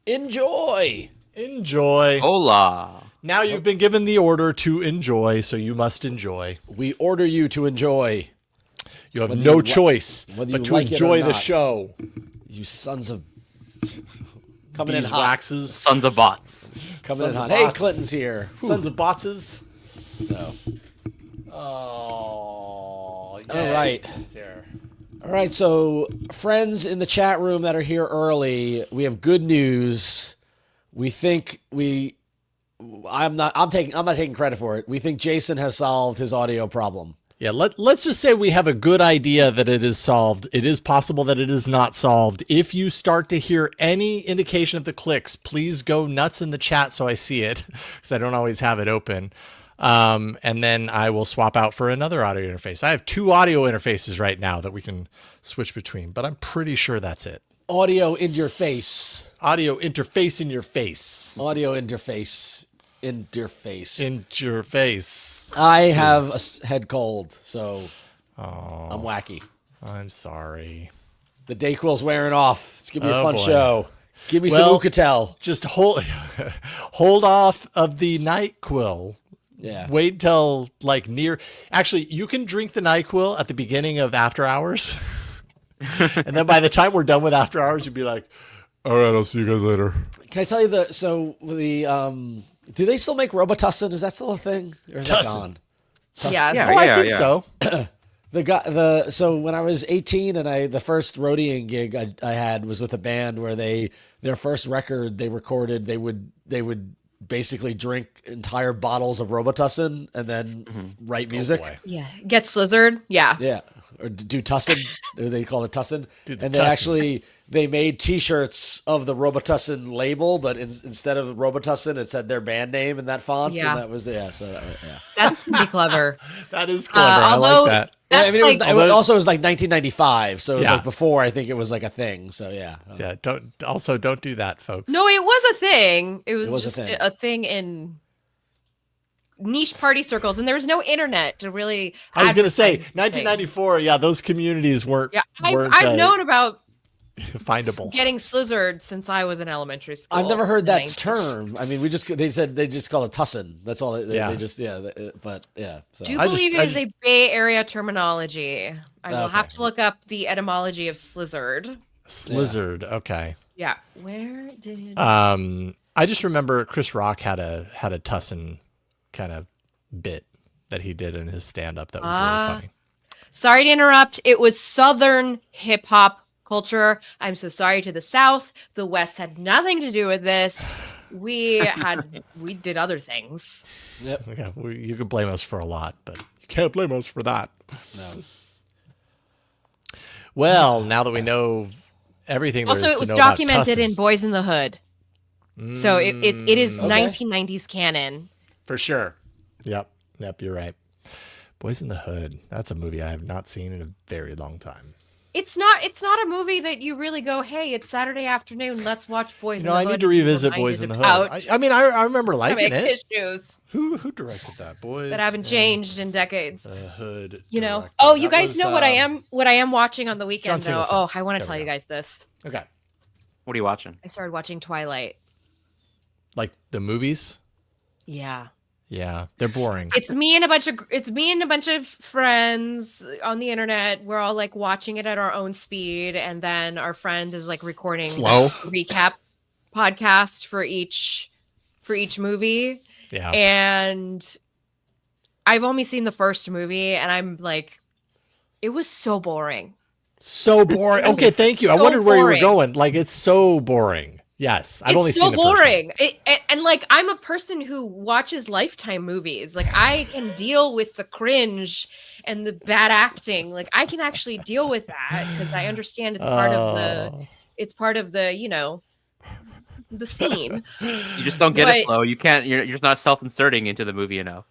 Enjoy. Enjoy. Hola. Now you've been given the order to enjoy, so you must enjoy. We order you to enjoy. You have no choice whether but you to like it or enjoy the not. show. You sons of... Coming in hot. Beeswaxes. Sons of bots. Coming in Sons hot. of Hey, bots. Clinton's here. Sons of botses. No. Oh, yeah. All right. All right, so friends in the chat room that are here early, we have good news. We think I'm not taking credit for it. We think Jason has solved his audio problem. Yeah, let's just say we have a good idea that it is solved. It is possible that it is not solved. If you start to hear any indication of the clicks, please go nuts in the chat so I see it, because I don't always have it open. And then I will swap out for another audio interface. I have 2 audio interfaces right now that we can switch between, but I'm pretty sure that's it. Audio in your face. Audio interface in your face. Audio interface. In your face. In your face. I have a head cold, so I'm wacky. I'm sorry. The Dayquil's wearing off. It's gonna be a fun boy. show. Give me some Ucatel. Just hold off of the NyQuil. Yeah. Wait till like near. Actually, you can drink the NyQuil at the beginning of After Hours, and then by the time we're done with After Hours, you'd be like, "All right, I'll see you guys later." Can I tell you do they still make Robitussin? Is that still a thing? Or is that Tussin. gone? Yeah, Oh, I think so. So when I was 18 and the first roadieing gig I had was with a band where their first record they recorded, they would basically drink entire bottles of Robitussin and then write music. boy. Yeah. Get slizzard. Yeah. Yeah. Or do Tussin. They call it Tussin. Do the And Tussin. they made T-shirts of the Robitussin label, but instead of Robitussin, it said their band name in that font. Yeah. And that was, yeah. That's pretty clever. That is clever. I like although- that. I That's mean, like, it was 1995, so it was Yeah. like before I think it was like a thing. So yeah. Yeah. Don't do that, folks. no, it was a thing. It was, was a just thing. a thing in niche party circles, and there was no internet to really. I was gonna say advertise things. 1994. Yeah, those communities weren't. Yeah, weren't, I've known about findable. getting slizzard since I was in elementary school. I've never heard in the that 90s. term. I mean, they said they just call it Tussin. That's all. Yeah. But yeah. So. Do you I believe just- it is a Bay Area terminology? I will Okay. have to look up the etymology of slizzard. Slizzard. Okay. Yeah, where did I just remember Chris Rock had a Tussin kind of bit that he did in his stand-up that was really funny. Sorry to interrupt. It was Southern hip hop culture. I'm so sorry to the South. The West had nothing to do with this. We did other things. Yep. Yeah, you could blame us for a lot, but you can't blame us for that. No. Well, now that we know everything, there Also, is it to was know about documented Tussin. in Boys in the Hood. So it is Okay. 1990s canon. For sure. Yep, you're right. Boys in the Hood. That's a movie I have not seen in a very long time. It's not a movie that you really go, hey, it's Saturday afternoon, let's watch Boys in the Hood. I need to and be revisit Boys in the Hood. reminded I mean, I remember about liking it. issues Who directed that? Boys that haven't changed in decades. Hood. You know. director. Oh, you That guys was, know what I am watching on the weekend John though. Singleton. Oh, I want There to tell we you go. guys this. Okay. What are you watching? I started watching Twilight. Like the movies? Yeah. Yeah, they're boring. It's me and a bunch of friends on the internet. We're all like watching it at our own speed, and then our friend is like recording Slow. a recap podcast for each movie. Yeah. And I've only seen the first movie, and I'm like, it was so boring. So boring. Okay, thank you. I So wondered where you were boring. going. Like, it's so boring. Yes, I've only It's so seen the first one. boring. And like, I'm a person who watches Lifetime movies. Like, I can deal with the cringe and the bad acting. Like, I can actually deal with that because I understand it's part of the, you know, the scene. You just don't get it, Flo. You can't. You're just not self-inserting into the movie enough.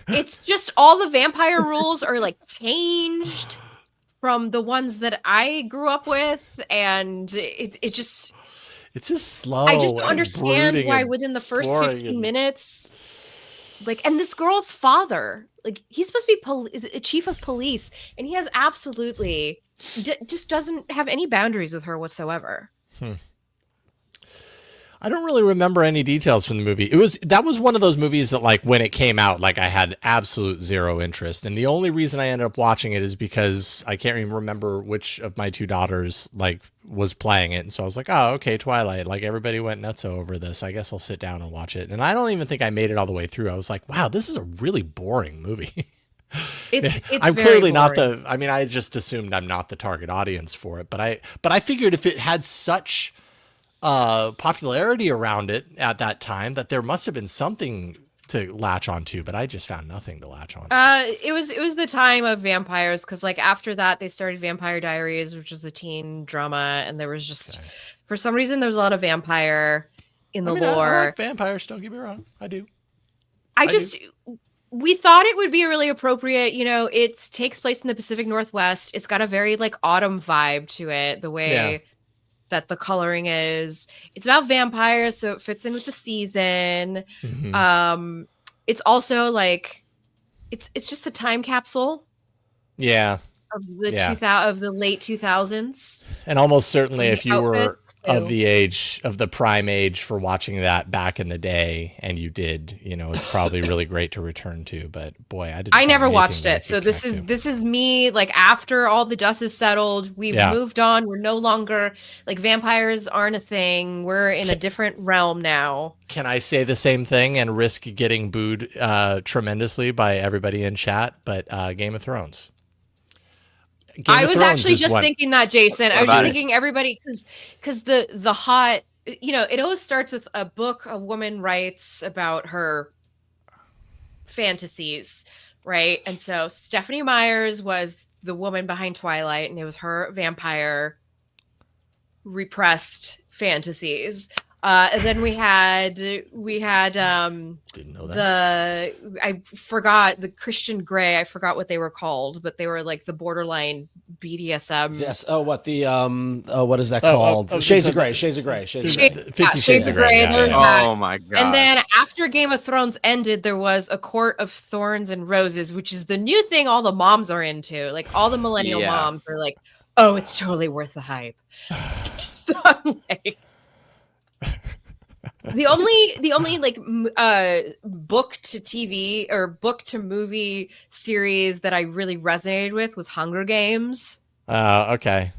It's just all the vampire rules are like changed from the ones that I grew up with, and it's just slow. I just don't and understand brooding why and within the first boring 15 and- minutes, like, and this girl's father, like, he's supposed to be is a chief of police, and he has absolutely just doesn't have any boundaries with her whatsoever. I don't really remember any details from the movie. That was one of those movies that, like, when it came out, like, I had absolute zero interest. And the only reason I ended up watching it is because I can't even remember which of my two daughters, like, was playing it. And so I was like, oh, okay, Twilight. Like, everybody went nuts over this. I guess I'll sit down and watch it. And I don't even think I made it all the way through. I was like, wow, this is a really boring movie. It's I'm very clearly not boring. I just assumed I'm not the target audience for it. But I figured if it had such popularity around it at that time that there must have been something to latch onto, but I just found nothing to latch on. It was the time of vampires, because like after that they started Vampire Diaries, which was a teen drama, and there was just for some reason there's a lot of vampire in the lore. I like vampires, don't get me wrong. I do. We thought it would be really appropriate, you know, it takes place in the Pacific Northwest. It's got a very like autumn vibe to it, the way that the coloring is. It's about vampires, so it fits in with the season. Mm-hmm. It's also like it's just a time capsule. Yeah. Of the late 2000s. And almost certainly if you were of the prime age for watching that back in the day, and you did, you know, it's probably really great to return to. But boy, I never watched it. So this is me, like, after all the dust is settled, we've moved on. We're no longer like, vampires aren't a thing. We're in a different realm now. Can I say the same thing and risk getting booed tremendously by everybody in chat? But Game of Thrones. I was actually just thinking that, Jason. I was just thinking everybody, because the hot, you know, it always starts with a book a woman writes about her fantasies, right? And so Stephanie Meyers was the woman behind Twilight, and it was her vampire repressed fantasies. And then we had didn't know that. I forgot the Christian Grey. I forgot what they were called, but they were like the borderline BDSM. Yes. Oh, what is that called? Shades of Grey. Shades of Grey. 50 Shades of Grey. Oh my god. And then after Game of Thrones ended, there was A Court of Thorns and Roses, which is the new thing all the moms are into. Like, all the millennial moms are like, oh, it's totally worth the hype. So I'm like, the only like book to TV or book to movie series that I really resonated with was Hunger Games. Okay.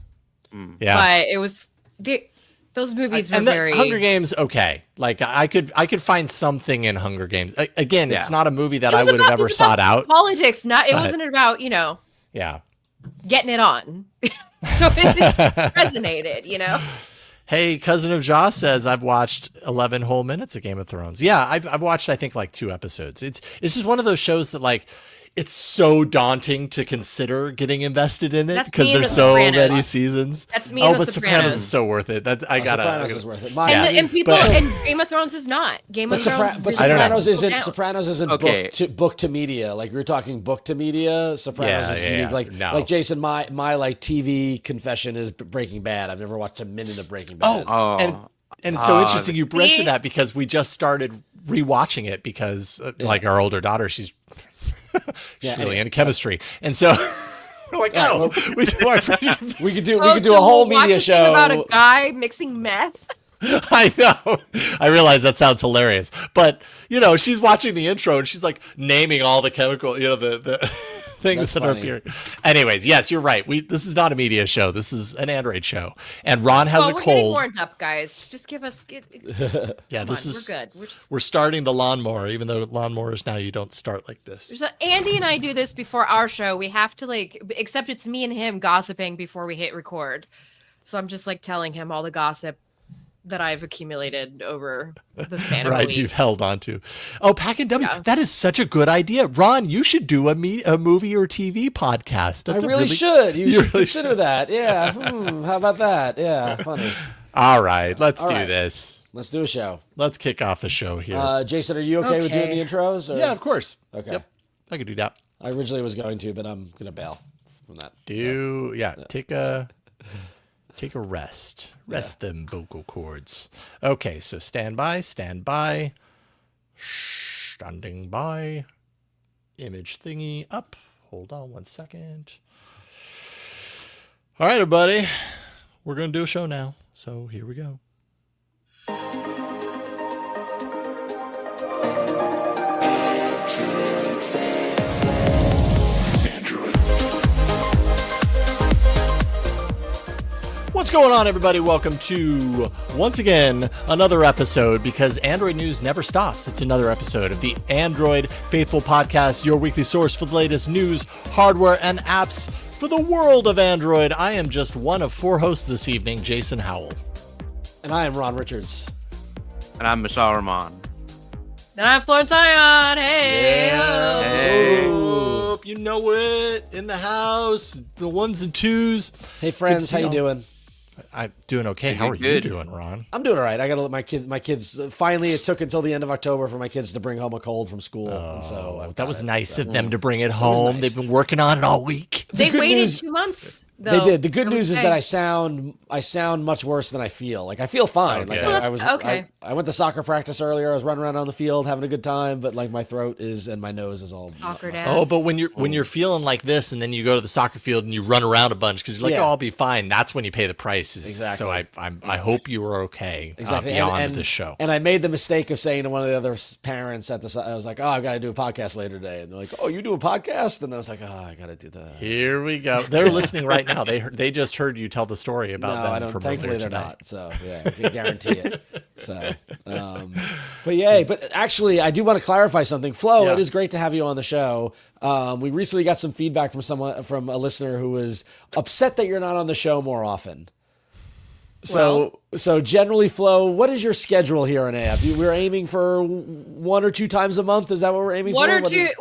Yeah. But it was those movies were very Hunger Games. Okay. Like, I could find something in Hunger Games. Again, it's not a movie that I would have ever sought out. Politics, it wasn't about, you know, getting it on. So it resonated, you know. Hey, Cousin of Joss says, I've watched 11 whole minutes of Game of Thrones. Yeah, I've watched, I think, like 2 episodes. It's just one of those shows that, like, it's so daunting to consider getting invested in it because there's so many seasons. That's me. Oh, but Sopranos is so worth it. Sopranos is worth it. And Game of Thrones is not. Sopranos isn't book to media. Like, we were talking book to media. Sopranos is unique. Like Jason, my like TV confession is Breaking Bad. I've never watched a minute of Breaking Bad. And it's so interesting you mentioned that, because we just started rewatching it because like our older daughter, she's really into chemistry, and so we're like, we could do a whole media show about a guy mixing meth. I know. I realize that sounds hilarious, but you know, she's watching the intro and she's like naming all the chemical, you know, the things that are appearing. Anyways, yes, you're right. This is not a media show. This is an Android show. And Ron has a cold. We're getting warmed up, guys. Just give us. We're good. We're starting the lawnmower, even though lawnmowers now you don't start like this. Andy and I do this before our show. We have to except it's me and him gossiping before we hit record. So I'm just like telling him all the gossip that I've accumulated over the span of a week. You've held on to. Oh, Pack and W. Yeah. That is such a good idea. Ron, you should do a movie or TV podcast. I really should. You should consider that. Yeah. How about that? Yeah. Funny. All right. Let's do this. Let's do a show. Let's kick off the show here. Jason, are you okay with doing the intros? Or? Yeah, of course. Okay. Yep. I could do that. I originally was going to, but I'm going to bail from that. Take a rest. Rest them vocal cords. Okay, so stand by. Standing by. Image thingy up. Hold on 1 second. All right, everybody. We're going to do a show now. So here we go. What's going on, everybody? Welcome to, once again, another episode, because Android news never stops. It's another episode of the Android Faithful Podcast, your weekly source for the latest news, hardware, and apps for the world of Android. I am just one of four hosts this evening, Jason Howell. And I am Ron Richards. And I'm Mishaal Rahman. And I'm Florence Ion. Hey. Hey. Oh, you know it. In the house, the ones and twos. Hey friends, how you doing? I'm doing okay. How are you doing, Ron? I'm doing all right. I got to let my kids. Finally, it took until the end of October for my kids to bring home a cold from school. And so That was nice of them to bring it home. They've been working on it all week. They waited news- 2 months. They Though. did. The good news is okay. that I sound much worse than I feel. Like I feel fine. Okay. Like Well, I was okay. I went to soccer practice earlier. I was running around on the field having a good time, but like my throat is and my nose is all Soccer dad. Oh, but when you're feeling like this, and then you go to the soccer field and you run around a bunch because you're like, Yeah. oh, I'll be fine. That's when you pay the prices. Exactly. So I hope you were okay. Exactly. Beyond this show. And I made the mistake of saying to one of the other parents at the I was like, oh, I've got to do a podcast later today. And they're like, oh, you do a podcast? And then I was like, oh, I got to do that. Here we go. They're listening right now. They just heard you tell the story about No, them I don't. from Thankfully, earlier they're today. not. So yeah, I can guarantee it. So, but yay! But actually, I do want to clarify something. Flo, Yeah. it is great to have you on the show. We recently got some feedback from a listener who was upset that you're not on the show more often. So generally, Flo, what is your schedule here on AF? We're aiming for 1 or 2 times a month. Is that what we're aiming One for?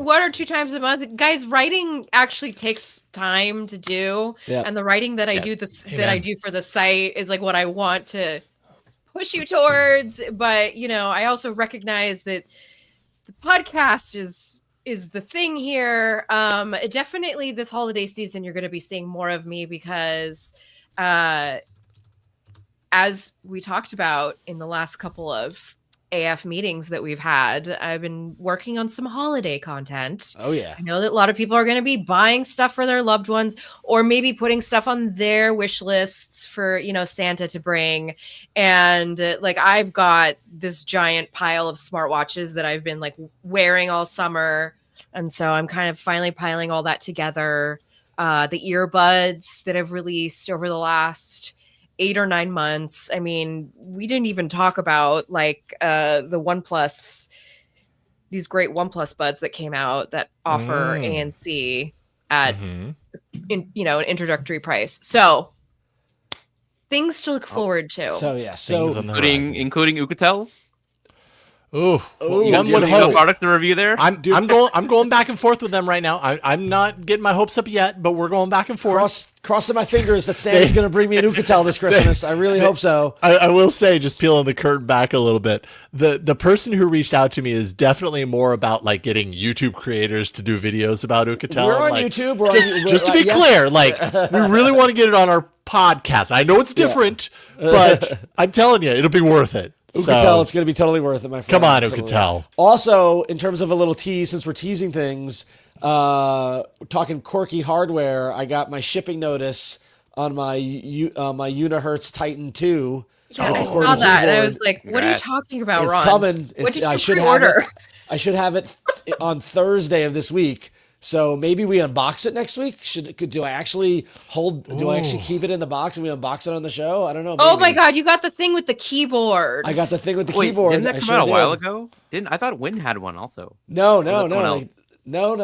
or two times a month, guys. Writing actually takes time to do, Yeah. and the writing that I Yes. do Amen. that I do for the site is like what I want to push you towards. But I also recognize that the podcast is the thing here. Definitely this holiday season, you're going to be seeing more of me because, as we talked about in the last couple of AF meetings that we've had, I've been working on some holiday content. Oh yeah. I know that a lot of people are going to be buying stuff for their loved ones, or maybe putting stuff on their wish lists for, Santa to bring. And like, I've got this giant pile of smartwatches that I've been like wearing all summer. And so I'm kind of finally piling all that together. The earbuds that I've released over the last 8 or 9 months. I mean, we didn't even talk about like the OnePlus, these great OnePlus buds that came out that offer ANC at an introductory price. So things to look forward to. So yeah. Things So on the horizon. Including Ucatel. Ooh, Ooh, one would Do you have a hope. product to review there? I'm going back and forth with them right now. I'm not getting my hopes up yet, but we're going back and forth. crossing my fingers that Santa's going to bring me an Ucatel this Christmas. I really hope so. I will say, just peeling the curtain back a little bit, the person who reached out to me is definitely more about like getting YouTube creators to do videos about Ucatel. We're on Like, YouTube. just to be clear, like we really want to get it on our podcast. I know it's different, but I'm telling you, it'll be worth it. Ucatel, So, it's going to be totally worth it, my friend. come on, Totally. Ucatel. Also, in terms of a little tease, since we're teasing things, talking quirky hardware, I got my shipping notice on my my Unihertz Titan 2. Yeah, I with a saw QWERTY that, and I keyboard. was like, "What are you talking about, It's Ron? coming. What It's, did you I should pre-order?" have it. I should have it on Thursday of this week. So maybe we unbox it next week. Do I actually keep it in the box and we unbox it on the show? I don't know. Oh maybe. my God, you got the thing with the keyboard. I got the thing with the Wait, keyboard. didn't that I come sure out a while did. ago? I thought Win had one also. No. that someone else? No.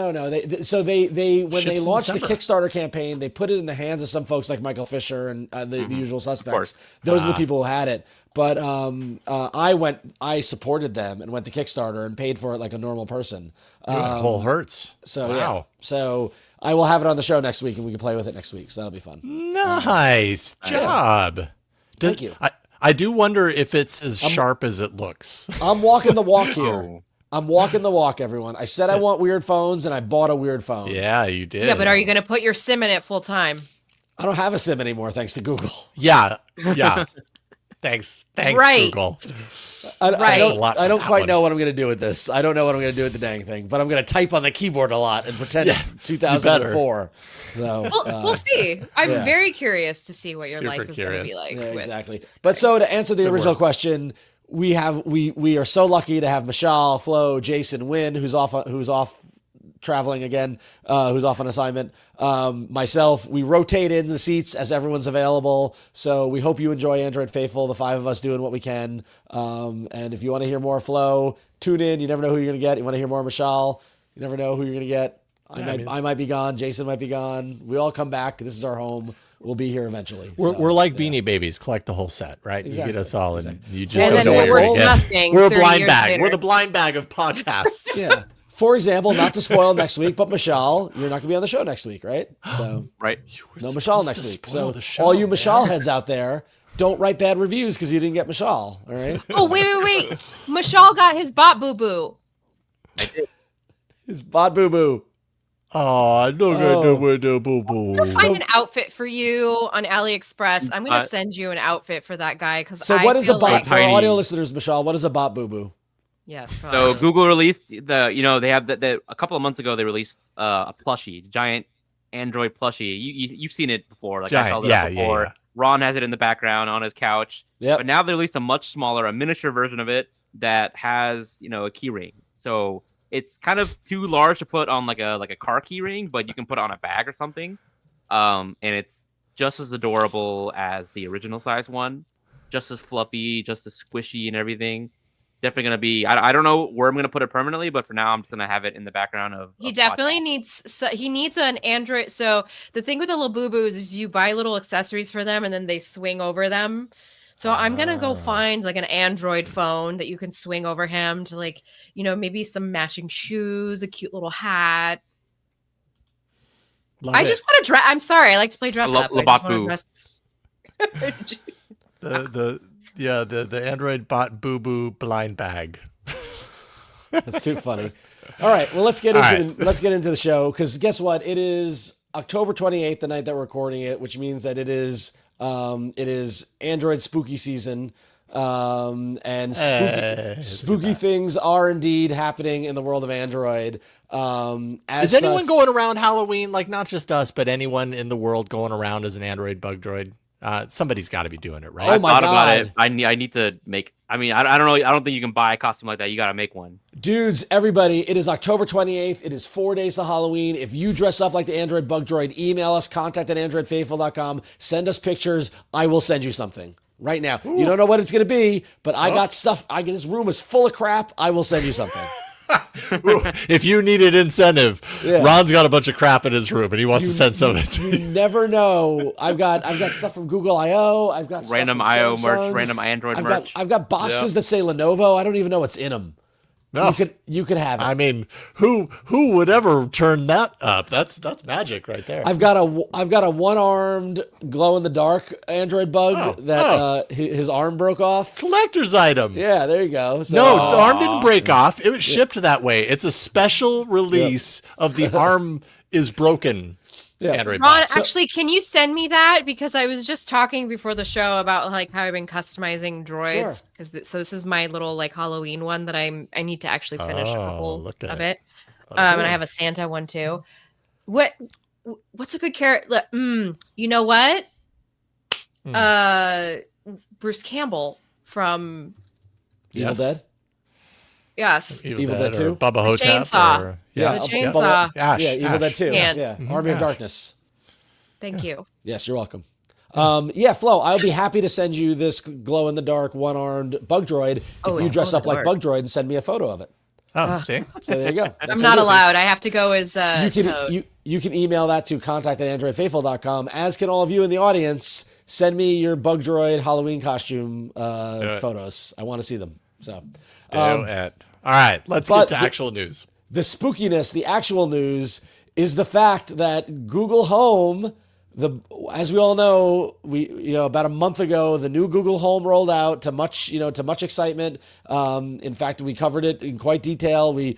So they when Ships they in launched the December. Kickstarter campaign, they put it in the hands of some folks like Michael Fisher and the usual suspects. course. Those are the people who had it. But I supported them and went to Kickstarter and paid for it like a normal person. whole hurts. So wow. yeah. So I will have it on the show next week and we can play with it next week. So that'll be fun. Nice job. Thank you. I do wonder if it's as sharp as it looks. I'm walking the walk here. Oh. I'm walking the walk, everyone. I said I want weird phones and I bought a weird phone. Yeah, you did. yeah, but are you going to put your SIM in it full time? I don't have a SIM anymore thanks to Google. Yeah. Thanks, Right. Google. I Right. don't, That's a lot for I don't that quite one. know what I'm going to do with this. I don't know what I'm going to do with the dang thing, but I'm going to type on the keyboard a lot and pretend it's 2004. So We'll see. I'm yeah. very curious to see what your Super life is going to be curious. like. yeah, with exactly. this But thing. so to answer the original work. question, we are so lucky to have Mishaal, Flo, Jason, Win, who's off traveling again, who's off on assignment. Myself, we rotate in the seats as everyone's available. So we hope you enjoy Android Faithful, the 5 of us doing what we can. And if you want to hear more Flo, tune in. You never know who you're going to get. You want to hear more Mishaal, you never know who you're going to get. I might be gone. Jason might be gone. We all come back. This is our home. We'll be here eventually. We're like Beanie Babies. Collect the whole set, right? Exactly. You get us all, and you just And don't then know what we're you're going to get. We're a 30 blind years bag. later. We're the blind bag of podcasts. Yeah. For example, not to spoil next week, but Mishaal, you're not going to be on the show next week, right? So Right. no Mishaal next week. So all you Mishaal heads out there, don't write bad reviews because you didn't get Mishaal. All right. Oh, wait. Mishaal got his bot boo-boo. His bot boo boo. Oh, I don't know where the boo I'm boo. gonna find an outfit for you on AliExpress. I'm gonna send you an outfit for that guy because So what is a bot like, for our Tiny. audio listeners, Mishaal? What is a bot boo boo? yes. go So on. Google released they have a couple of months ago they released a plushie, giant Android plushie. You've seen it before, like I Giant, held it yeah, up before. yeah. Ron has it in the background on his couch. Yep. But now they released a much smaller, a miniature version of it that has a key ring. So it's kind of too large to put on like a car key ring, but you can put it on a bag or something. And it's just as adorable as the original size one, just as fluffy, just as squishy and everything. Definitely gonna be. I don't know where I'm gonna put it permanently, but for now I'm just gonna have it in the background of. He of definitely podcasts. needs an Android. So the thing with the little boo boos is you buy little accessories for them and then they swing over them. So I'm gonna go find like an Android phone that you can swing over him to like, maybe some matching shoes, a cute little hat. Love I it. just want to dress. I'm sorry, I like to play dress up. I just wanna dress- the Android bot boo boo blind bag. That's too funny. All right, well let's get into the show because guess what? It is October 28th, the night that we're recording it, which means that it is Android spooky season. And spooky things are indeed happening in the world of Android. Is anyone going around Halloween? Like not just us, but anyone in the world going around as an Android bug droid? Somebody's got to be doing it, right? Oh I my thought God. about it. I need to make. I mean, I don't know. I don't think you can buy a costume like that. You got to make one. Dudes, everybody, it is October 28th. It is 4 days to Halloween. If you dress up like the Android bug droid, email us, contact@androidfaithful.com. Send us pictures. I will send you something right now. Ooh. You don't know what it's going to be, but I got stuff. This room is full of crap. I will send you something. If you needed incentive, Ron's got a bunch of crap in his room and he wants to send some of it to you. Never know. I've got stuff from Google I/O. I've got random stuff from I/O Samsung. merch, random Android merch. I've got boxes that say Lenovo. I don't even know what's in them. No. You could have it. I mean, who would ever turn that up? That's magic right there. I've got a one-armed glow-in-the-dark Android bug that his arm broke off. Collector's item. Yeah, there you go. So, No, the arm didn't break off. It was shipped that way. It's a special release of the arm is broken. Android Ron, box. actually, can you send me that? Because I was just talking before the show about like how I've been customizing droids. So this is my little like Halloween one that I need to actually finish a couple of it. And I have a Santa one too. What's a good character? You know what? Bruce Campbell from Evil Dead. Yes. Evil Dead 2? Bubba Hotep. Chainsaw. Yeah, The chainsaw. Ash, Evil Dead 2. And- Yeah, Army of Darkness. Thank you. Yes, you're welcome. Flo, I'll be happy to send you this glow-in-the-dark one-armed bug droid if you dress up like bug droid and send me a photo of it. Oh, see? So there you go. I'm not allowed. I have to go as you can email that to contact@androidfaithful.com, as can all of you in the audience. Send me your bug droid Halloween costume photos. I want to see them. So All right, let's get to actual news. The spookiness, the actual news, is the fact that Google Home, as we all know, about a month ago, the new Google Home rolled out to much excitement. In fact, we covered it in quite detail. We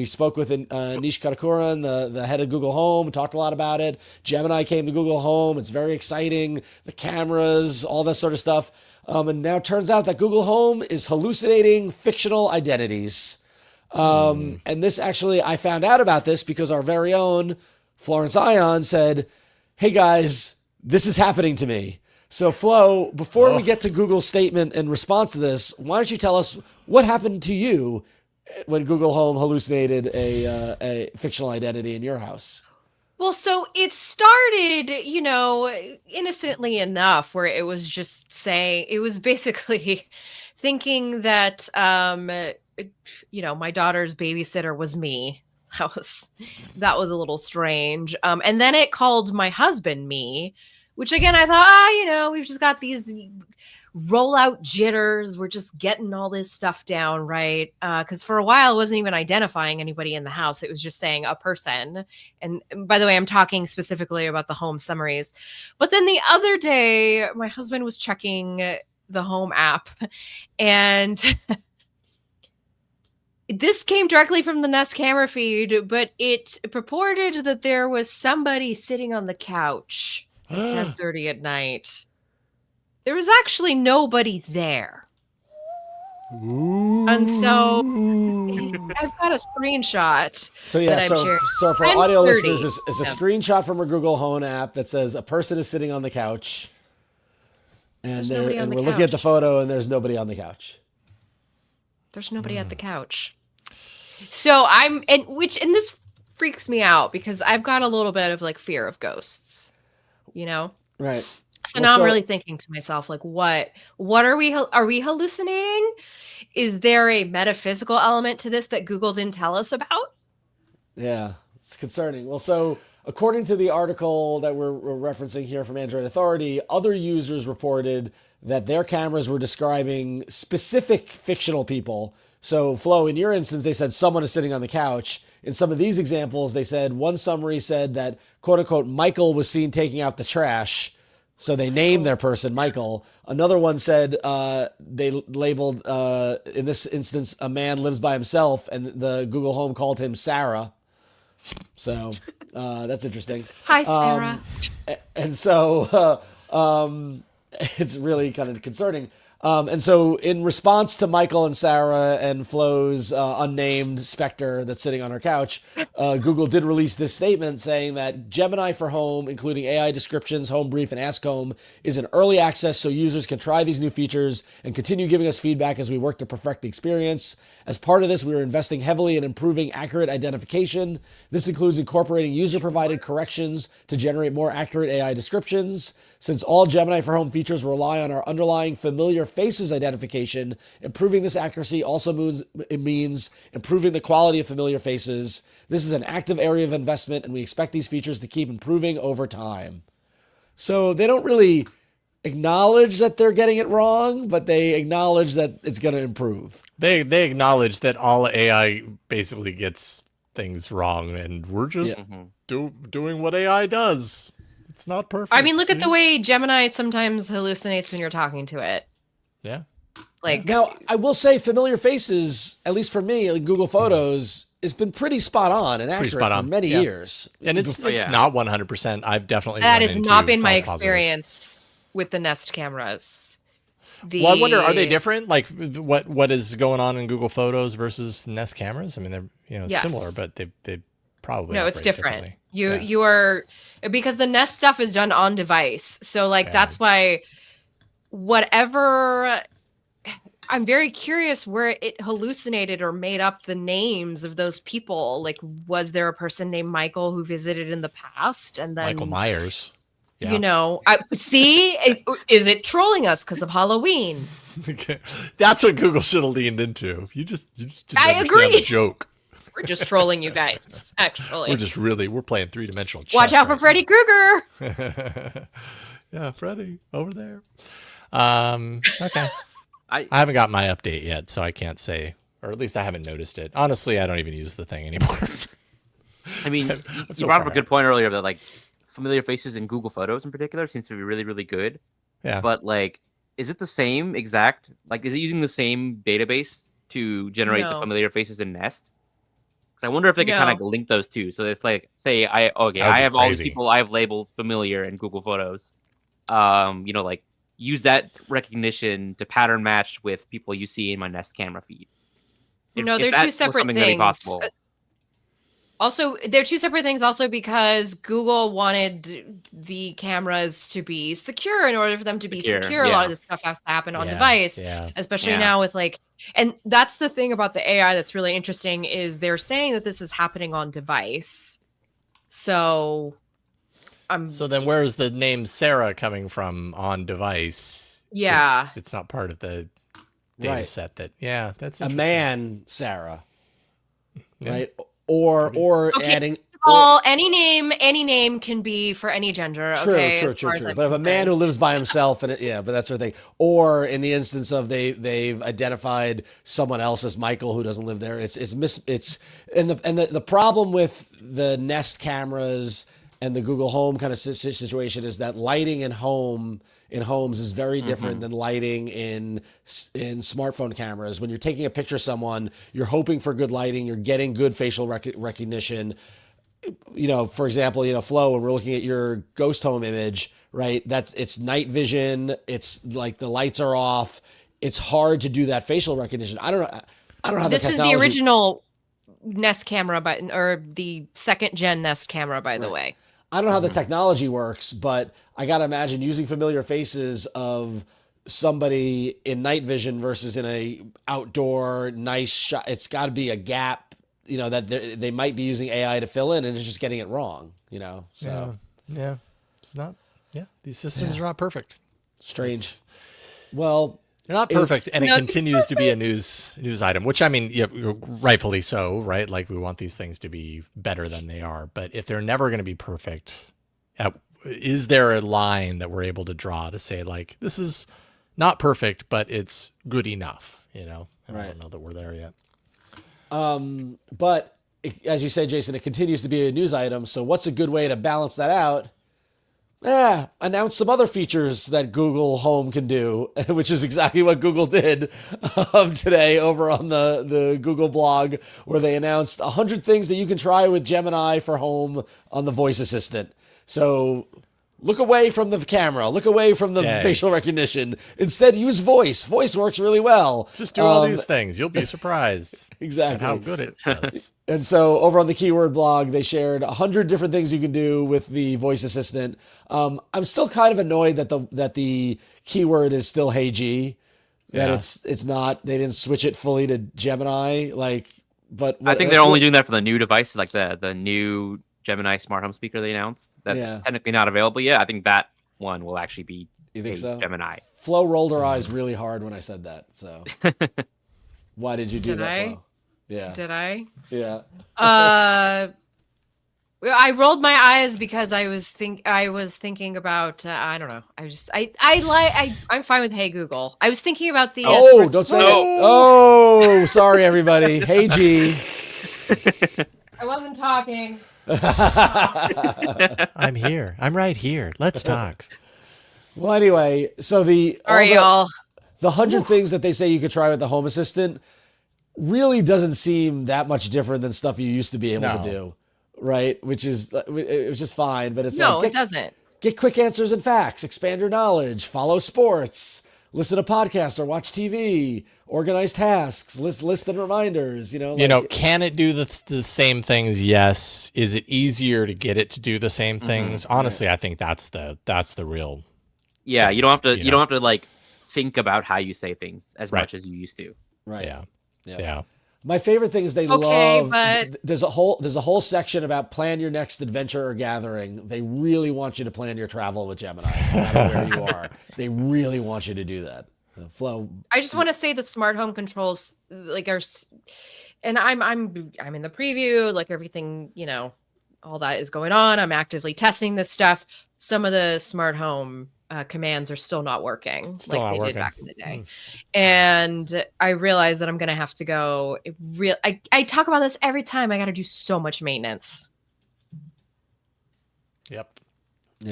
spoke with Anish Karakuran, the head of Google Home, talked a lot about it. Gemini came to Google Home. It's very exciting. The cameras, all this sort of stuff. And now it turns out that Google Home is hallucinating fictional identities. And this actually, I found out about this because our very own Florence Ion said, "Hey guys, this is happening to me." So Flo, before we get to Google's statement in response to this, why don't you tell us what happened to you when Google Home hallucinated a fictional identity in your house? Well, so it started, innocently enough, where it was just saying, it was basically thinking that, my daughter's babysitter was me. That was a little strange. And then it called my husband me, which again, I thought, we've just got these rollout jitters. We're just getting all this stuff down, right? Because for a while, it wasn't even identifying anybody in the house. It was just saying a person. And by the way, I'm talking specifically about the home summaries. But then the other day, my husband was checking the home app, and this came directly from the Nest camera feed, but it purported that there was somebody sitting on the couch at 10:30 at night. There was actually nobody there. And so I've got a screenshot. So yeah, that I've shared. so for audio 10:30. listeners, it's a screenshot from a Google Home app that says a person is sitting on the couch, and There's nobody on we're the looking at the couch. photo, and there's nobody on the couch. There's nobody at the couch. So and this freaks me out because I've got a little bit of like fear of ghosts, Right. So Well, now I'm so- really thinking to myself, like, what are we hallucinating? Is there a metaphysical element to this that Google didn't tell us about? Yeah, it's concerning. Well, so according to the article that we're referencing here from Android Authority, other users reported that their cameras were describing specific fictional people. So, Flo, in your instance, they said someone is sitting on the couch. In some of these examples, they said one summary said that, quote unquote, Michael was seen taking out the trash. So they named their person Michael. Another one said they labeled, in this instance, a man lives by himself, and the Google Home called him Sarah. So that's interesting. Hi, Sarah. And so it's really kind of concerning. And so in response to Michael and Sarah and Flo's unnamed specter that's sitting on her couch, Google did release this statement saying that Gemini for Home, including AI descriptions, Home Brief, and Ask Home, is in early access so users can try these new features and continue giving us feedback as we work to perfect the experience. As part of this, we are investing heavily in improving accurate identification. This includes incorporating user-provided corrections to generate more accurate AI descriptions. Since all Gemini for Home features rely on our underlying familiar faces identification, improving this accuracy also means improving the quality of familiar faces. This is an active area of investment, and we expect these features to keep improving over time. So they don't really acknowledge that they're getting it wrong, but they acknowledge that it's going to improve. They acknowledge that all AI basically gets things wrong, and we're just doing what AI does. It's not perfect. I mean, look at the way Gemini sometimes hallucinates when you're talking to it. Yeah. Like, Now, I will say familiar faces, at least for me, like Google Photos, has been pretty spot on and accurate spot for on. many Yeah. years. And it's Yeah. not 100%. I've definitely that run has into not been my false positives. experience with the Nest cameras. Well, I wonder, are they different? Like what is going on in Google Photos versus Nest cameras? I mean, they're Yes. similar, but they probably No, it's operate different. differently. You are, because the Nest stuff is done on device. So like that's why whatever, I'm very curious where it hallucinated or made up the names of those people. Like, was there a person named Michael who visited in the past and then Michael Myers. Yeah. Is it trolling us because of Halloween? Okay. That's what Google should have leaned into. You just didn't I understand agree. the joke. We're just trolling you guys, actually. We're playing three-dimensional chess. Watch out for right Freddy Krueger. now. Yeah, Freddy over there. Okay. I I haven't got my update yet, so I can't say, or at least I haven't noticed it. Honestly, I don't even use the thing anymore. mean, I'm you so brought up far a good point earlier that like familiar faces in Google Photos in particular seems to be really, really good. Yeah. But like, is it the same exact? Like, is it using the same database to generate the No. familiar faces in Nest? Because I wonder if they can kind of link those two. So it's like, say, I That would be have all these crazy. people I've labeled familiar in Google Photos. Like use that recognition to pattern match with people you see in my Nest camera feed. No, If they're that two was separate something that'd be things. possible. Also, they're two separate things also because Google wanted the cameras to be secure in order for them to be secure. A lot of this stuff has to happen on device, especially now with like, and that's the thing about the AI that's really interesting is they're saying that this is happening on device. So so then where's the name Sarah coming from on device? Yeah. It's not part of the data set that, that's a interesting. man, Sarah, right? Or adding. Any name can be for any gender. True. Okay, But if a man who lives by himself, but that's the thing. Or in the instance of they've identified someone else as Michael who doesn't live there. The problem with the Nest cameras and the Google Home kind of situation is that lighting in homes is very different than lighting in smartphone cameras. When you're taking a picture of someone, you're hoping for good lighting, you're getting good facial recognition. For example, Flo, when we're looking at your ghost home image, right? It's night vision. It's like the lights are off. It's hard to do that facial recognition. I don't know how this is the original Nest camera or the second gen Nest camera, by the way. I don't know how the technology works, but I got to imagine using familiar faces of somebody in night vision versus in a outdoor nice shot. It's got to be a gap, that they might be using AI to fill in and it's just getting it wrong, so. Yeah. It's not, these systems are not perfect. Strange. Well, they're not perfect, and it continues to be a news item, which I mean, rightfully so, right? Like we want these things to be better than they are, but if they're never going to be perfect, is there a line that we're able to draw to say like this is not perfect, but it's good enough? I don't know that we're there yet. But as you said, Jason, it continues to be a news item. So what's a good way to balance that out? Announce some other features that Google Home can do, which is exactly what Google did today over on the Google blog, where they announced 100 things that you can try with Gemini for home on the voice assistant. So look away from the camera, look away from the facial recognition. Instead, use voice. Voice works really well. Just do all these things. You'll be surprised. Exactly. How good it does. And so over on the keyword blog, they shared 100 different things you can do with the voice assistant. I'm still kind of annoyed that the keyword is still Hey G, that it's not, they didn't switch it fully to Gemini. But I think they're only doing that for the new devices, like the new Gemini smart home speaker they announced that's technically not available yet. I think that one will actually be Gemini. Flo rolled her eyes really hard when I said that. So why did you do that, Flo? Yeah. Did I? Yeah. I rolled my eyes because I was thinking about I don't know. I'm fine with Hey Google. I was thinking about the don't say it. Oh, sorry everybody. Hey G. I wasn't talking. I'm here. I'm right here. Let's talk. Well, anyway, so y'all. The 100 things that they say you could try with the Home Assistant really doesn't seem that much different than stuff you used to be able to do, right? Which is, it was just fine, but it's it doesn't. Get quick answers and facts, expand your knowledge, follow sports, listen to podcasts or watch TV, organize tasks, list and reminders, can it do the same things? Yes. Is it easier to get it to do the same things? Honestly, I think that's the real. Yeah. You don't have to like think about how you say things as much as you used to. Right. Yeah. My favorite thing is they love. But there's a whole section about plan your next adventure or gathering. They really want you to plan your travel with Gemini, no matter where you are. They really want you to do that. Flo. I just want to say that smart home controls and I'm in the preview, like everything, all that is going on. I'm actively testing this stuff. Some of the smart home commands are still not working like they did back in the day. And I realize that I'm going to have to go I talk about this every time. I got to do so much maintenance. Yep.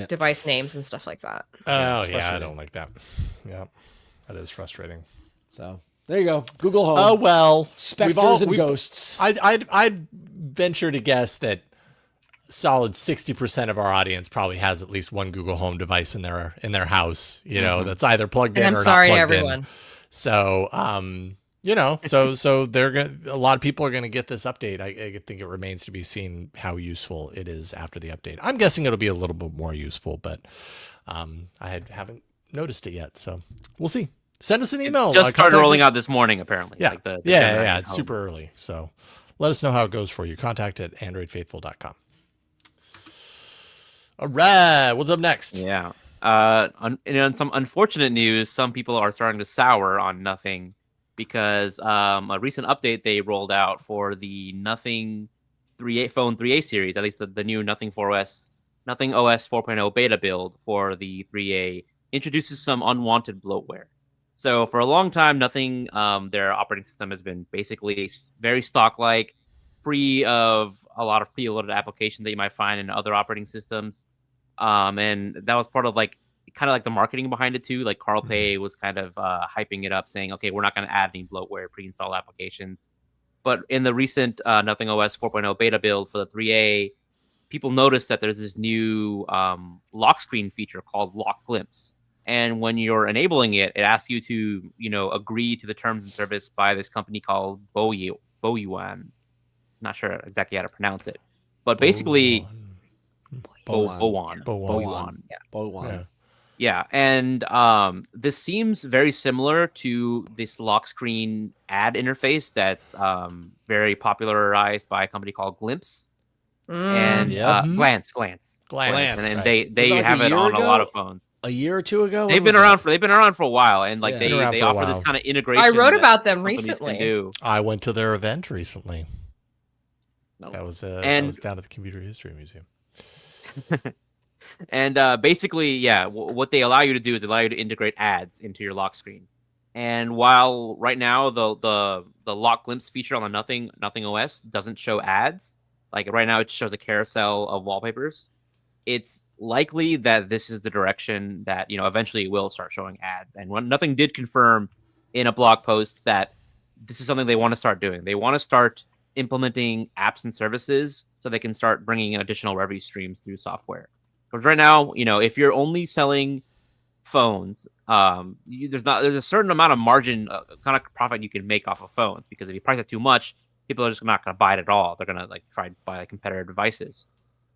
Device names and stuff like that. Oh yeah. I don't like that. Yep. That is frustrating. So there you go. Google Home. Oh, well, specters and ghosts. I'd venture to guess that solid 60% of our audience probably has at least one Google Home device in their house, that's either plugged in or not plugged in. I'm sorry to everyone. So, So they're a lot of people are gonna get this update. I think it remains to be seen how useful it is after the update. I'm guessing it'll be a little bit more useful, but I haven't noticed it yet, so we'll see. Send us an email. Just started rolling out this morning, apparently. Yeah, like the it's super early. So let us know how it goes for you. Contact at androidfaithful.com. All right, what's up next? Yeah. In some unfortunate news, some people are starting to sour on Nothing because a recent update they rolled out for the Nothing 3A phone 3A series, at least the new Nothing 4OS, Nothing OS 4.0 beta build for the 3A, introduces some unwanted bloatware. So for a long time, Nothing, their operating system has been basically very stock-like, free of a lot of preloaded applications that you might find in other operating systems. And that was part of kind of like the marketing behind it too. Like Carl Pei was kind of hyping it up, saying, okay, we're not going to add any bloatware pre-installed applications. But in the recent Nothing OS 4.0 beta build for the 3A, people noticed that there's this new lock screen feature called Lock Glimpse. And when you're enabling it, it asks you to, agree to the terms and service by this company called Boyuan. Not sure exactly how to pronounce it, but basically Bowan. Yeah. And this seems very similar to this lock screen ad interface that's very popularized by a company called Glimpse. And Glance. And they have it on a lot of phones. A year or two ago, they've been around for a while, and they offer this kind of integration. I wrote about them recently. I went to their event recently. No. That was down at the Computer History Museum. And basically, what they allow you to do is allow you to integrate ads into your lock screen. And while right now the Lock Glimpse feature on the Nothing OS doesn't show ads, like right now it shows a carousel of wallpapers, it's likely that this is the direction that eventually it will start showing ads. And Nothing did confirm in a blog post that this is something they want to start doing. They want to start implementing apps and services so they can start bringing in additional revenue streams through software. Because right now, if you're only selling phones, there's a certain amount of margin, kind of profit you can make off of phones. Because if you price it too much, people are just not going to buy it at all. They're going to try to buy competitor devices.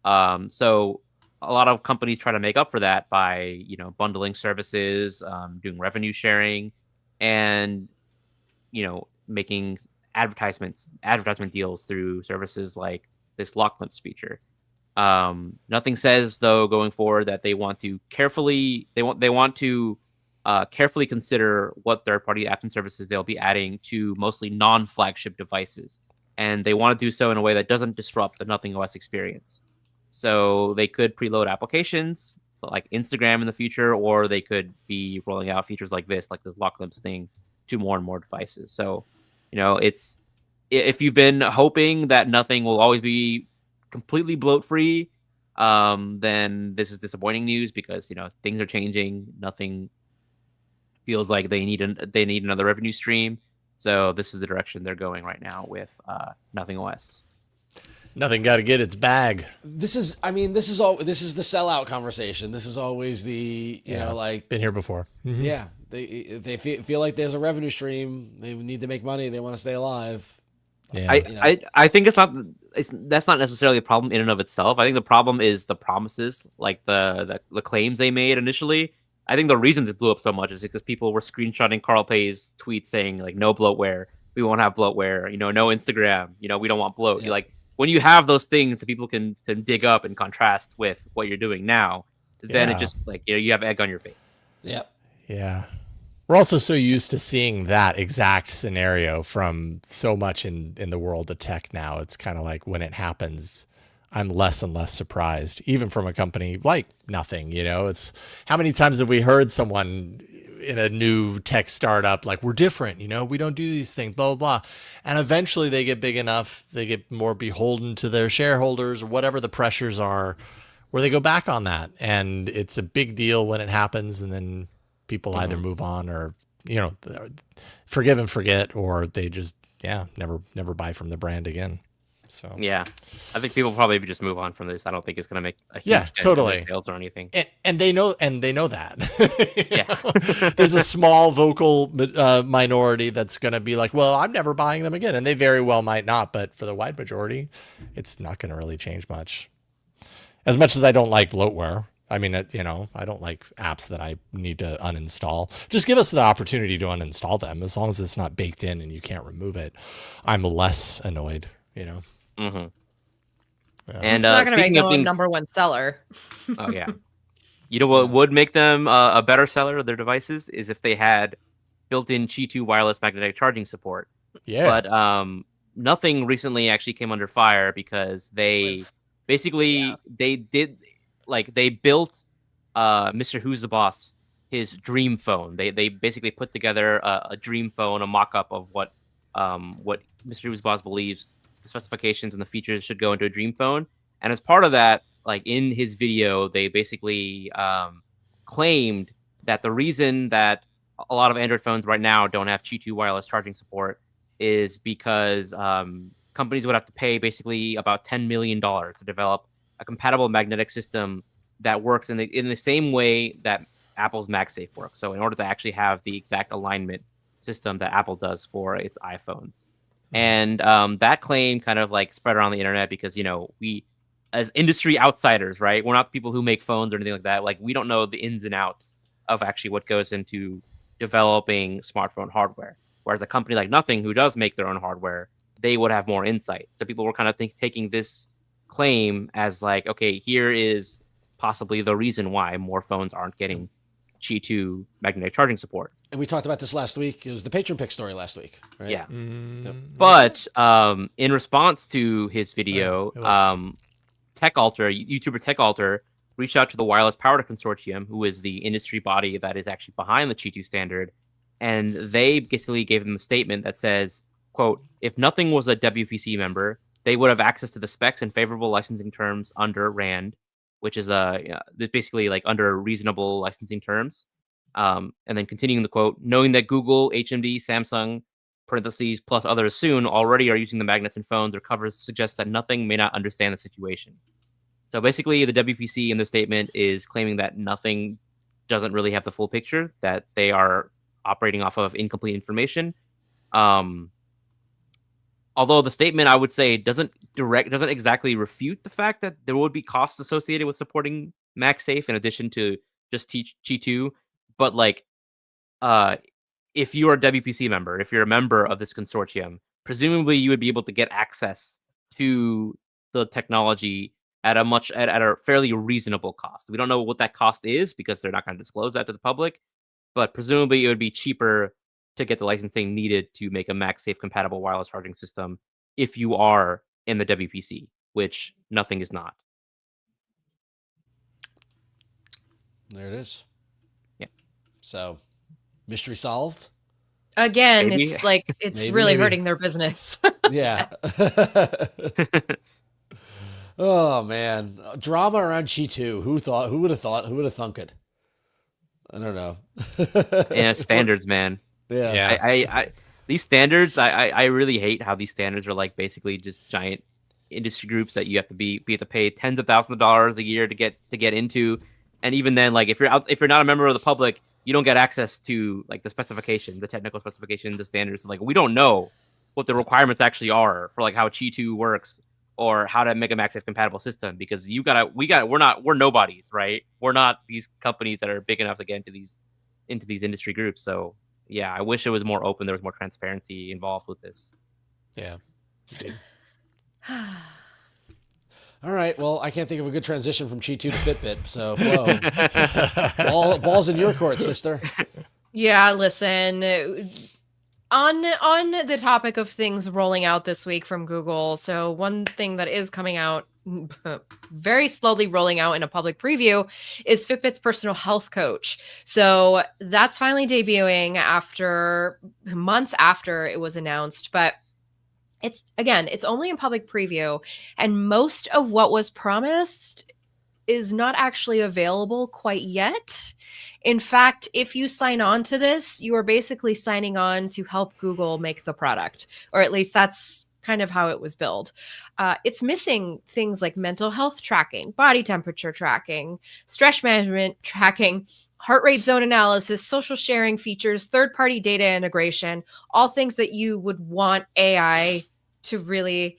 So a lot of companies try to make up for that by bundling services, doing revenue sharing, and making advertisement deals through services like this Lock Glimpse feature. Nothing says though going forward that they want to carefully consider what third-party apps and services they'll be adding to mostly non-flagship devices, and they want to do so in a way that doesn't disrupt the Nothing OS experience. So they could preload applications, so like Instagram in the future, or they could be rolling out features like this Lock Glimpse thing, to more and more devices. So, it's, if you've been hoping that Nothing will always be completely bloat free, then this is disappointing news because things are changing. Nothing feels like they need another revenue stream. So this is the direction they're going right now with Nothing OS. Nothing got to get its bag. This is the sellout conversation. This is always the been here before. Mm-hmm. Yeah, they feel like there's a revenue stream. They need to make money. They want to stay alive. Yeah. I think that's not necessarily a problem in and of itself. I think the problem is the promises, like the claims they made initially. I think the reason it blew up so much is because people were screenshotting Carl Pei's tweets saying no bloatware, we won't have bloatware, no Instagram, we don't want bloat. Yeah. When you have those things that people can dig up and contrast with what you're doing now, then it just you have egg on your face. Yep. Yeah. We're also so used to seeing that exact scenario from so much in the world of tech now. It's kind of like when it happens, I'm less and less surprised, even from a company like Nothing. It's how many times have we heard someone in a new tech startup like, we're different, we don't do these things, blah, blah, blah. And eventually they get big enough, they get more beholden to their shareholders or whatever the pressures are, where they go back on that. And it's a big deal when it happens. And then people either move on or, forgive and forget, or they just, never buy from the brand again. So Yeah, I think people probably just move on from this. I don't think it's going to make a huge Yeah, dent in totally. their sales or anything. And they know that. You Yeah. know? There's a small vocal minority that's going to be like, well, I'm never buying them again. And they very well might not. But for the wide majority, it's not going to really change much. As much as I don't like bloatware. I mean, you know, I don't like apps that I need to uninstall. Just give us the opportunity to uninstall them. As long as it's not baked in and you can't remove it, I'm less annoyed, you know. Mm-hmm. Yeah. And It's not going to make speaking them of a things, #1 seller. oh yeah, you know what would make them a better seller of their devices is if they had built-in Qi 2 wireless magnetic charging support. Yeah. But nothing recently actually came under fire because they basically they built Mr. Who's the Boss his dream phone. They basically put together a dream phone, a mock-up of what Mr. Who's the Boss believes the specifications and the features should go into a dream phone. And as part of that, like in his video, they basically claimed that the reason that a lot of Android phones right now don't have Qi 2 wireless charging support is because companies would have to pay basically about $10 million to develop a compatible magnetic system that works in the same way that Apple's MagSafe works. So in order to actually have the exact alignment system that Apple does for its iPhones. And that claim kind of like spread around the internet because, you know, we as industry outsiders, right? We're not the people who make phones or anything like that. Like we don't know the ins and outs of actually what goes into developing smartphone hardware. Whereas a company like Nothing, who does make their own hardware, they would have more insight. So people were kind of taking this claim as like, okay, here is possibly the reason why more phones aren't getting Qi 2 magnetic charging support. And we talked about this last week. It was the Patron Pick story last week, right? Yeah. Yep. But in response to his video, YouTuber TechAlter reached out to the Wireless Power Consortium, who is the industry body that is actually behind the Qi 2 standard. And they basically gave them a statement that says, quote, if Nothing was a WPC member, they would have access to the specs and favorable licensing terms under RAND, which is basically like under reasonable licensing terms. And then continuing the quote, knowing that Google, HMD, Samsung, parentheses, plus others soon already are using the magnets in phones or covers suggests that Nothing may not understand the situation. So basically the WPC in their statement is claiming that Nothing doesn't really have the full picture, that they are operating off of incomplete information. Although the statement, I would say, doesn't exactly refute the fact that there would be costs associated with supporting MagSafe in addition to just Qi 2. But like, if you are a WPC member, if you're a member of this consortium, presumably you would be able to get access to the technology at a fairly reasonable cost. We don't know what that cost is because they're not going to disclose that to the public, but presumably it would be cheaper to get the licensing needed to make a MagSafe compatible wireless charging system if you are in the WPC, which Nothing is not. There it is. Yeah. So, mystery solved. Again, Maybe. it's like it's Maybe, really maybe. hurting their business. Yeah. Oh man, drama around Qi 2. Who would have thought? Who would have thunk it? I don't know. Yeah, standards, man. Yeah. I these standards, I really hate how these standards are like basically just giant industry groups that you have to pay tens of thousands of dollars a year to get into, and even then, like if you're not a member of the public, you don't get access to like the specification, the technical specification, the standards. Like we don't know what the requirements actually are for like how Qi 2 works or how to make a MagSafe compatible system because we're nobodies, right? We're not these companies that are big enough to get into these industry groups. So yeah, I wish it was more open. There was more transparency involved with this. Yeah. All right. Well, I can't think of a good transition from Qi 2 to Fitbit. So, Flo, balls in your court, sister. Yeah, listen. On the topic of things rolling out this week from Google, so one thing that is coming out very slowly rolling out in a public preview is Fitbit's personal health coach. So that's finally debuting after months after it was announced, but it's only in public preview, and most of what was promised is not actually available quite yet. In fact, if you sign on to this, you are basically signing on to help Google make the product, or at least that's kind of how it was built. It's missing things like mental health tracking, body temperature tracking, stress management tracking, heart rate zone analysis, social sharing features, third-party data integration, all things that you would want AI to really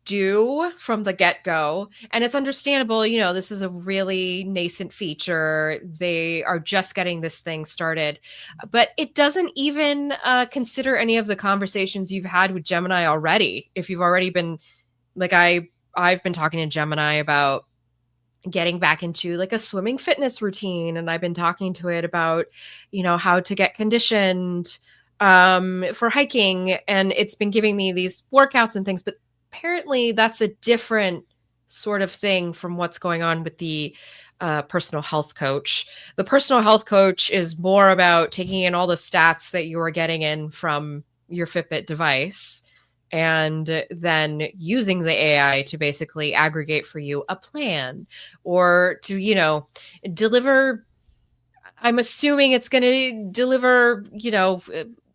do from the get-go. And it's understandable, this is a really nascent feature. They are just getting this thing started, but it doesn't even consider any of the conversations you've had with Gemini already. If you've already been like, I've been talking to Gemini about getting back into like a swimming fitness routine, and I've been talking to it about how to get conditioned for hiking, and it's been giving me these workouts and things. But apparently that's a different sort of thing from what's going on with the personal health coach. The personal health coach is more about taking in all the stats that you are getting in from your Fitbit device and then using the AI to basically aggregate for you a plan or to, deliver. I'm assuming it's going to deliver,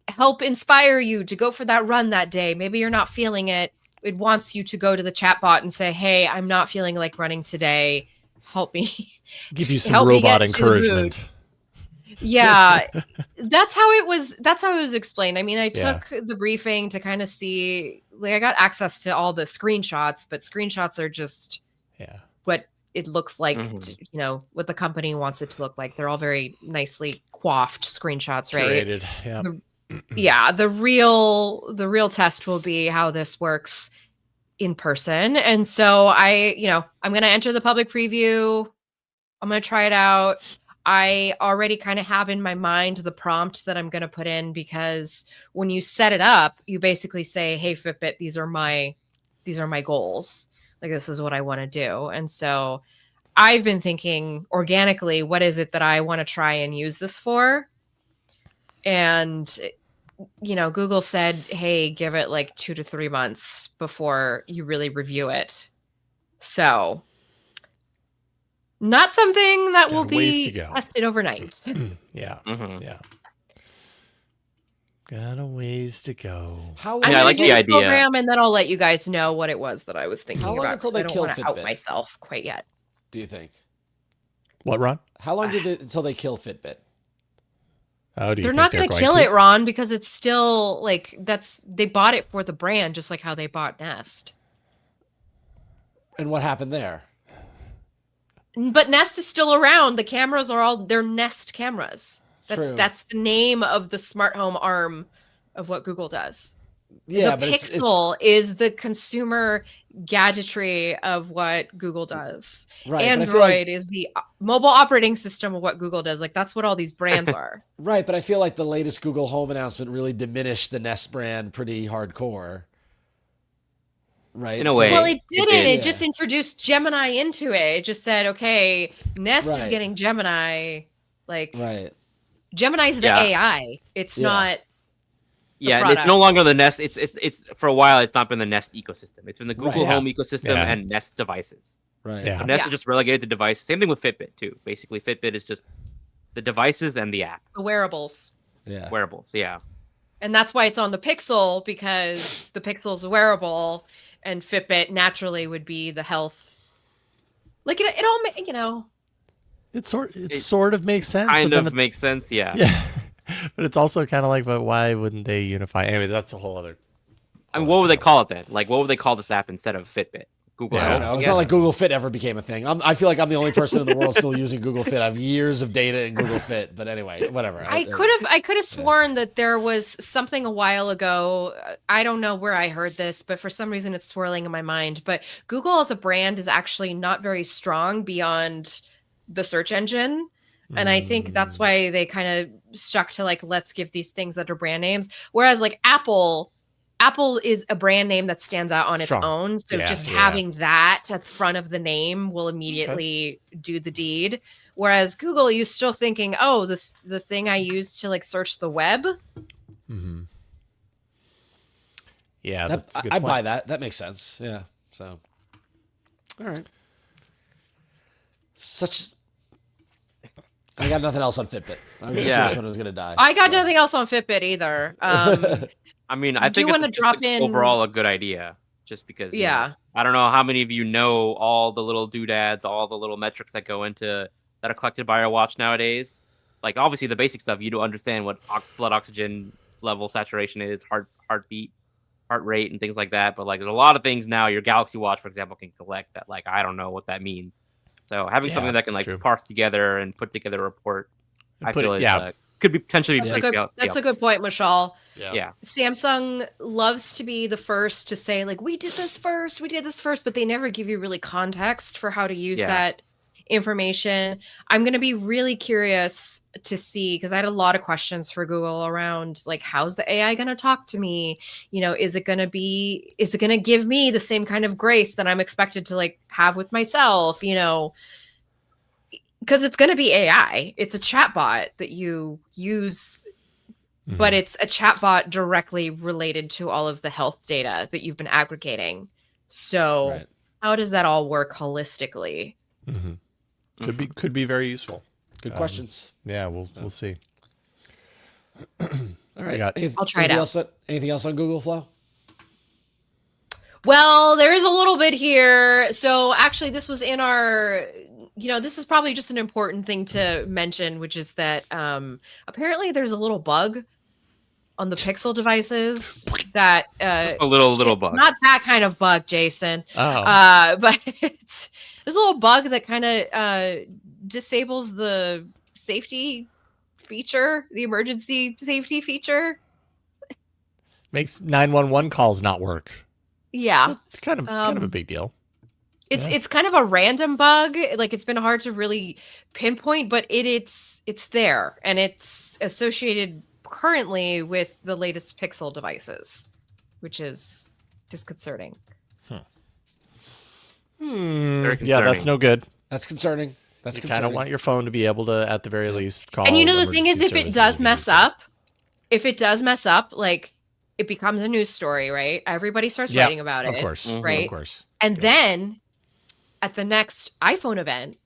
help inspire you to go for that run that day. Maybe you're not feeling it. It wants you to go to the chatbot and say, hey, I'm not feeling like running today. Help me. Give you some robot encouragement. Yeah, that's how it was explained. I mean, I took the briefing to kind of see, like, I got access to all the screenshots, but screenshots are just what it looks like, what the company wants it to look like. They're all very nicely coiffed screenshots, right? Curated, the real test will be how this works in person. And so I'm going to enter the public preview. I'm going to try it out. I already kind of have in my mind the prompt that I'm going to put in, because when you set it up, you basically say, hey, Fitbit, these are my goals. Like, this is what I want to do. And so I've been thinking organically, what is it that I want to try and use this for? And, Google said, hey, give it like 2 to 3 months before you really review it. So not something that will be tested overnight. Yeah. Got a ways to go. How I like the idea. Program, and then I'll let you guys know what it was that I was thinking about. How long until they kill Fitbit? I don't want to out myself quite yet. Do you think? What, Ron? How long until they kill Fitbit? They're not going to kill it, Ron, because it's still like they bought it for the brand, just like how they bought Nest. And what happened there? But Nest is still around. The cameras are they're Nest cameras. That's the name of the smart home arm of what Google does. Yeah, the Pixel is the consumer gadgetry of what Google does. Right, Android is the mobile operating system of what Google does. Like, that's what all these brands are. Right, but I feel like the latest Google Home announcement really diminished the Nest brand pretty hardcore. Right. In a way. Well, it didn't. It just introduced Gemini into it. It just said, okay, Nest is getting Gemini. Like, Gemini's the AI. It's not. Yeah, it's no longer the Nest. It's for a while. It's not been the Nest ecosystem. It's been the Google Home ecosystem and Nest devices. Right. Yeah. So Nest is just relegated to device. Same thing with Fitbit too. Basically, Fitbit is just the devices and the app. The wearables. Yeah. Wearables. Yeah. And that's why it's on the Pixel, because the Pixel is a wearable, and Fitbit naturally would be the health. Like, it all, It sort of makes sense. Kind of makes sense. Yeah. Yeah. But it's also kind of like, but why wouldn't they unify? Anyway, that's a whole other. I mean, what would they call it then? Like, what would they call this app instead of Fitbit? Google. I don't know. It's not like Google Fit ever became a thing. I feel like I'm the only person in the world still using Google Fit. I have years of data in Google Fit, but anyway, whatever. I could have sworn that there was something a while ago. I don't know where I heard this, but for some reason it's swirling in my mind. But Google as a brand is actually not very strong beyond the search engine. And I think that's why they kind of stuck to like, let's give these things that are brand names. Whereas like Apple is a brand name that stands out on its own. So just having that at the front of the name will immediately do the deed. Whereas Google, you're still thinking, oh, the thing I use to like search the web. Mm-hmm. Yeah, that's a good point. I buy that. That makes sense. Yeah. So, all right. I got nothing else on Fitbit. I'm just curious when it was going to die. I got nothing else on Fitbit either. I mean, I Do you think it's wanna just drop in- overall a good idea, just because. you know, Yeah. I don't know how many of you know all the little doodads, all the little metrics that go into that are collected by our watch nowadays. Like obviously the basic stuff, you do understand what blood oxygen level saturation is, heartbeat, heart rate, and things like that. But like, there's a lot of things now your Galaxy Watch, for example, can collect that like I don't know what that means. So having something that can like true. parse together and put together a report, I put feel it- is could be potentially That's, pretty that's a good point, Mishaal. Yeah. Samsung loves to be the first to say, like, we did this first, but they never give you really context for how to use that information. I'm going to be really curious to see, because I had a lot of questions for Google around, like, how's the AI going to talk to me? You know, is it going to give me the same kind of grace that I'm expected to, like, have with myself, you know? Because it's going to be AI. It's a chatbot that you use, but it's a chatbot directly related to all of the health data that you've been aggregating. So how does that all work holistically? Could be very useful. Good questions. Yeah, we'll see. All right. I'll try it out. Anything else on Google Flow? Well, there is a little bit here. So actually, this was in our, this is probably just an important thing to mention, which is that apparently there's a little bug on the Pixel devices that just a little bug. Not that kind of bug, Jason. But there's a little bug that kind of disables the safety feature, the emergency safety feature. Makes 911 calls not work. Yeah. It's kind of a big deal. It's kind of a random bug. Like, it's been hard to really pinpoint, but it's there, and it's associated currently with the latest Pixel devices, which is disconcerting. Yeah, that's no good. That's concerning. You kind of want your phone to be able to, at the very least, call. And the thing is, if it does mess up, like, it becomes a news story, right? Everybody starts writing about it. Of course. Right? Of course. And then at the next iPhone event,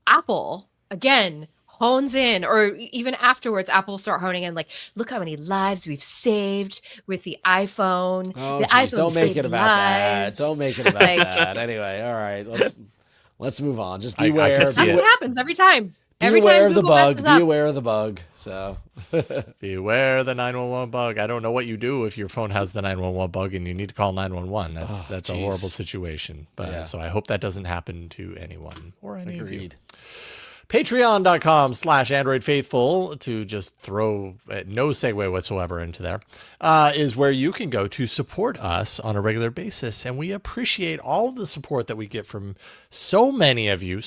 Apple, again, hones in, or even afterwards, Apple will start honing in, like, look how many lives we've saved with the iPhone. Oh, the geez, iPhone don't make saves it about lives. that. Don't make it about that. Anyway, all right. Let's move on. Just I beware. could see That's what happens every time. Every Beware time of the Google bug. messes up. Beware of the bug. So beware the 911 bug. I don't know what you do if your phone has the 911 bug and you need to call 911. That's a horrible situation. But so I hope that doesn't happen to anyone or any of you. Patreon.com/Android Faithful, to just throw no segue whatsoever into there, is where you can go to support us on a regular basis. And we appreciate all of the support that we get from so many of you.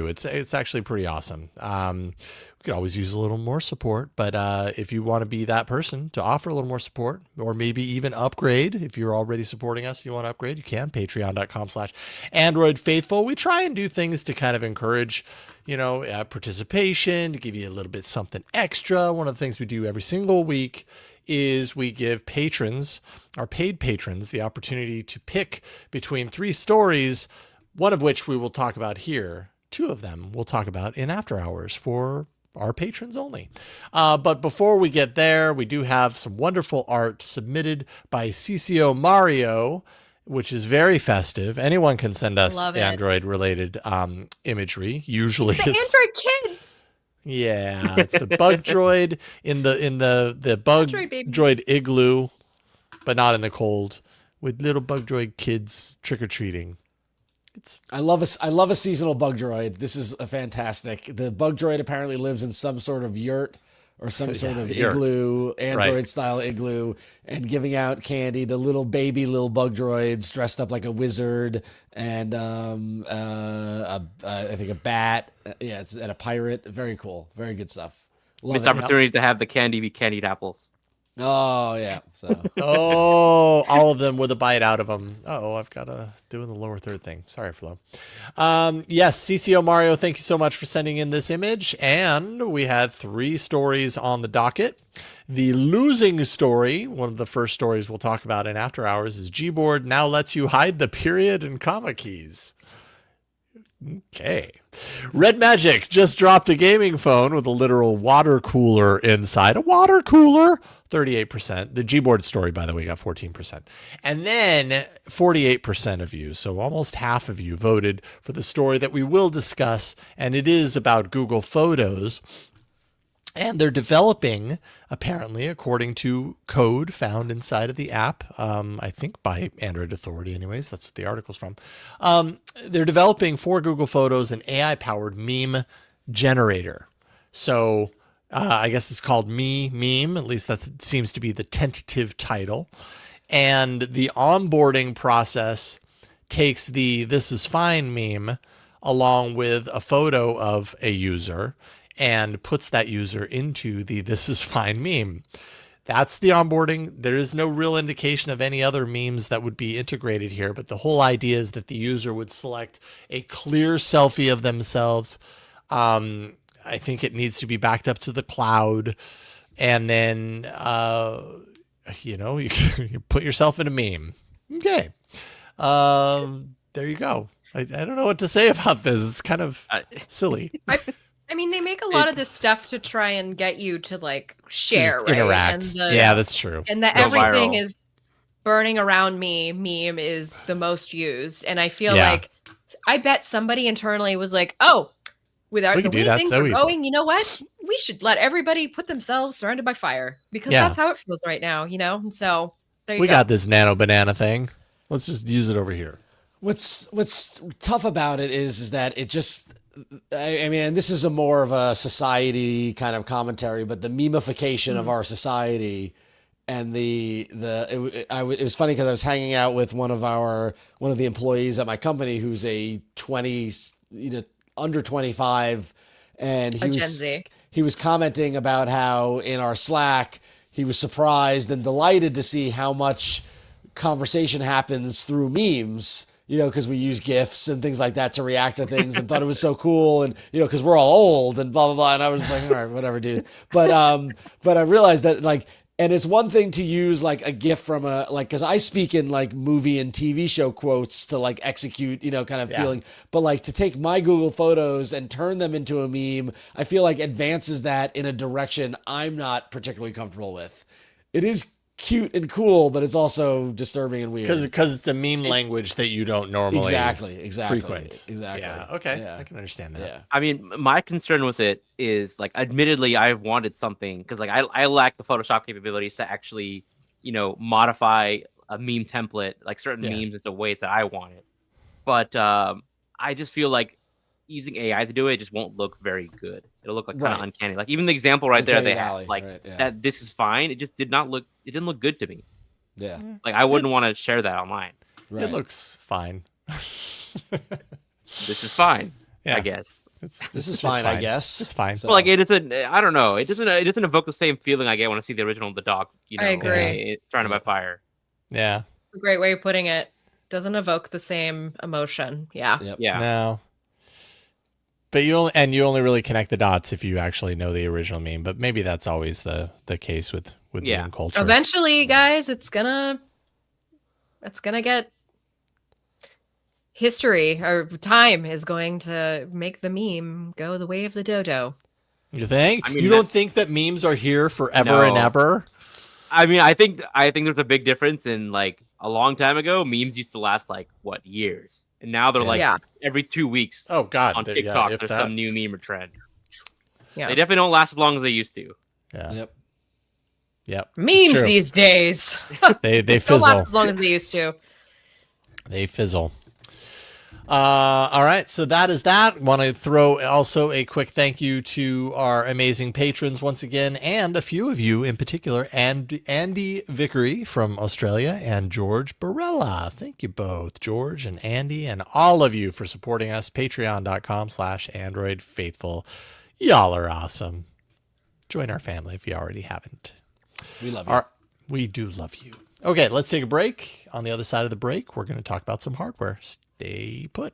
It's actually pretty awesome. We could always use a little more support, but if you want to be that person to offer a little more support, or maybe even upgrade, if you're already supporting us, you want to upgrade, you can. Patreon.com/Android Faithful. We try and do things to kind of encourage, participation, to give you a little bit something extra. One of the things we do every single week is we give patrons, our paid patrons, the opportunity to pick between 3 stories, one of which we will talk about here. 2 of them we'll talk about in After Hours for our patrons only. But before we get there, we do have some wonderful art submitted by CCO Mario, which is very festive. Anyone can send us Android-related imagery. Usually it's Android kids. Yeah, it's the bug droid in the bug droid igloo, but not in the cold, with little bug droid kids trick-or-treating. I love a seasonal bug droid. This is a fantastic. The bug droid apparently lives in some sort of yurt or some sort of igloo, Android style igloo, and giving out candy to little bug droids dressed up like a wizard and I think a bat. And a pirate. Very cool. Very good stuff. It's opportunity to have the candy be candied apples. Oh yeah. So. All of them with a bite out of them. I've got to do the lower third thing. Sorry, Flo. Yes, CCO Mario, thank you so much for sending in this image. And we had 3 stories on the docket. The losing story, one of the first stories we'll talk about in After Hours, is Gboard now lets you hide the period and comma keys. Okay. Red Magic just dropped a gaming phone with a literal water cooler inside. A water cooler, 38%. The Gboard story, by the way, got 14%. And then 48% of you, so almost half of you, voted for the story that we will discuss, and it is about Google Photos. And they're developing, apparently, according to code found inside of the app, I think by Android Authority anyways, that's what the article's from. They're developing for Google Photos an AI-powered meme generator. So I guess it's called Meme, at least that seems to be the tentative title. And the onboarding process takes the "this is fine" meme along with a photo of a user and puts that user into the "this is fine" meme. That's the onboarding. There is no real indication of any other memes that would be integrated here, but the whole idea is that the user would select a clear selfie of themselves. I think it needs to be backed up to the cloud, and then you put yourself in a meme. Okay. There you go. I don't know what to say about this. It's kind of silly. I mean, they make a lot of this stuff to try and get you to like share, right? Interact. Yeah, that's true. And that everything is burning around me. Meme is the most used, and I feel like I bet somebody internally was like, "Oh, with the way things are going, you know what? We should let everybody put themselves surrounded by fire because that's how it feels right now, you know." And so there you go. We got this nano banana thing. Let's just use it over here. What's tough about it is that it just. I mean, and this is a more of a society kind of commentary, but the memification of our society and it was funny because I was hanging out with one of the employees at my company who's a under 25, and he was commenting about how in our Slack he was surprised and delighted to see how much conversation happens through memes. Because we use GIFs and things like that to react to things, and thought it was so cool, and because we're all old and blah blah blah. And I was just like, all right, whatever, dude. But I realized that and it's one thing to use like a GIF from because I speak in like movie and TV show quotes to like execute, kind of feeling. But like to take my Google Photos and turn them into a meme, I feel like advances that in a direction I'm not particularly comfortable with. It is cute and cool, but it's also disturbing and weird because it's a meme language that you don't normally frequent. Exactly. Yeah. Okay. Yeah. I can understand that. Yeah. I mean, my concern with it is like, admittedly, I wanted something because like I lack the Photoshop capabilities to actually, modify a meme template, like certain memes into ways that I want it. But I just feel like using AI to do it just won't look very good. It'll look like kind of uncanny. Like even the example there they have, that this is fine. It just didn't look good to me. Yeah. Like I wouldn't want to share that online. Right. It looks fine. This is fine. Yeah. I guess. This is fine, I guess. It's fine. So. Well, like it isn't. I don't know. It doesn't evoke the same feeling I get when I see the original The Dog. I agree. Surrounded by fire. Yeah. A great way of putting it. Doesn't evoke the same emotion. Yeah. Yep. Yeah. No. But you only really connect the dots if you actually know the original meme. But maybe that's always the case with meme culture. Eventually, guys, it's gonna get history, or time is going to make the meme go the way of the dodo. You think? I mean, you don't think that memes are here forever and ever? I mean, I think there's a big difference in like a long time ago, memes used to last like years. And now they're like every 2 weeks. Oh God! On TikTok, there's some new meme or trend. Yeah, they definitely don't last as long as they used to. Yeah. Yep. Memes these days. they fizzle. Don't last as long as they used to. They fizzle. All right, so that is that. Want to throw also a quick thank you to our amazing patrons once again, and a few of you in particular, and Andy Vickery from Australia and George Barella. Thank you both, George and Andy, and all of you for supporting us. Patreon.com/AndroidFaithful. Y'all are awesome. Join our family if you already haven't. We love you. We do love you. Okay, let's take a break. On the other side of the break, we're going to talk about some hardware. Stay put.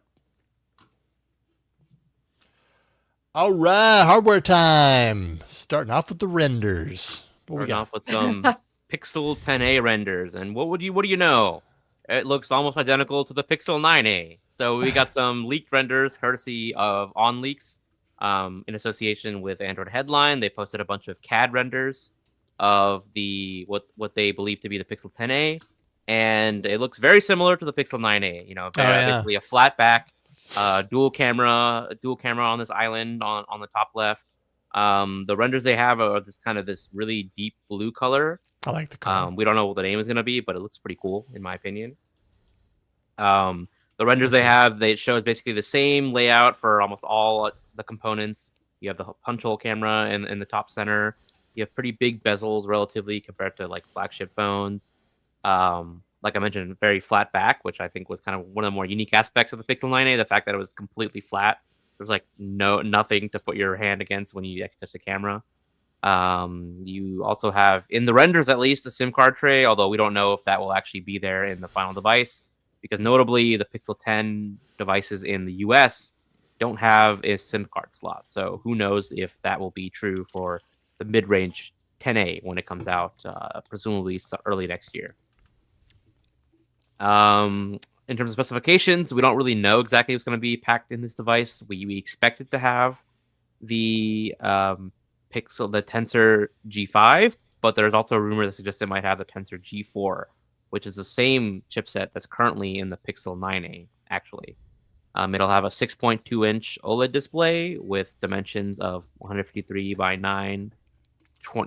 All right, hardware time. Starting off with the renders. Starting off with some Pixel 10a renders, and what do you know? it looks almost identical to the Pixel 9a. So we got some leaked renders courtesy of OnLeaks in association with Android Headline. They posted a bunch of CAD renders of the what they believe to be the Pixel 10a, and it looks very similar to the Pixel 9a. Basically a flat back, dual camera on this island on the top left. The renders they have are this really deep blue color. I like the color. We don't know what the name is going to be, but it looks pretty cool in my opinion. The renders they have, it shows basically the same layout for almost all the components. You have the punch hole camera in the top center. You have pretty big bezels relatively compared to like flagship phones. Like I mentioned, very flat back, which I think was kind of one of the more unique aspects of the Pixel 9a. The fact that it was completely flat. There's like nothing to put your hand against when you touch the camera. You also have, in the renders at least, a SIM card tray, although we don't know if that will actually be there in the final device, because notably the Pixel 10 devices in the US don't have a SIM card slot. So who knows if that will be true for the mid-range 10a when it comes out, presumably early next year. In terms of specifications, we don't really know exactly what's going to be packed in this device. We expect it to have the Tensor G5, but there's also a rumor that suggests it might have the Tensor G4, which is the same chipset that's currently in the Pixel 9a, actually. It'll have a 6.2-inch OLED display with dimensions of 153 by 9,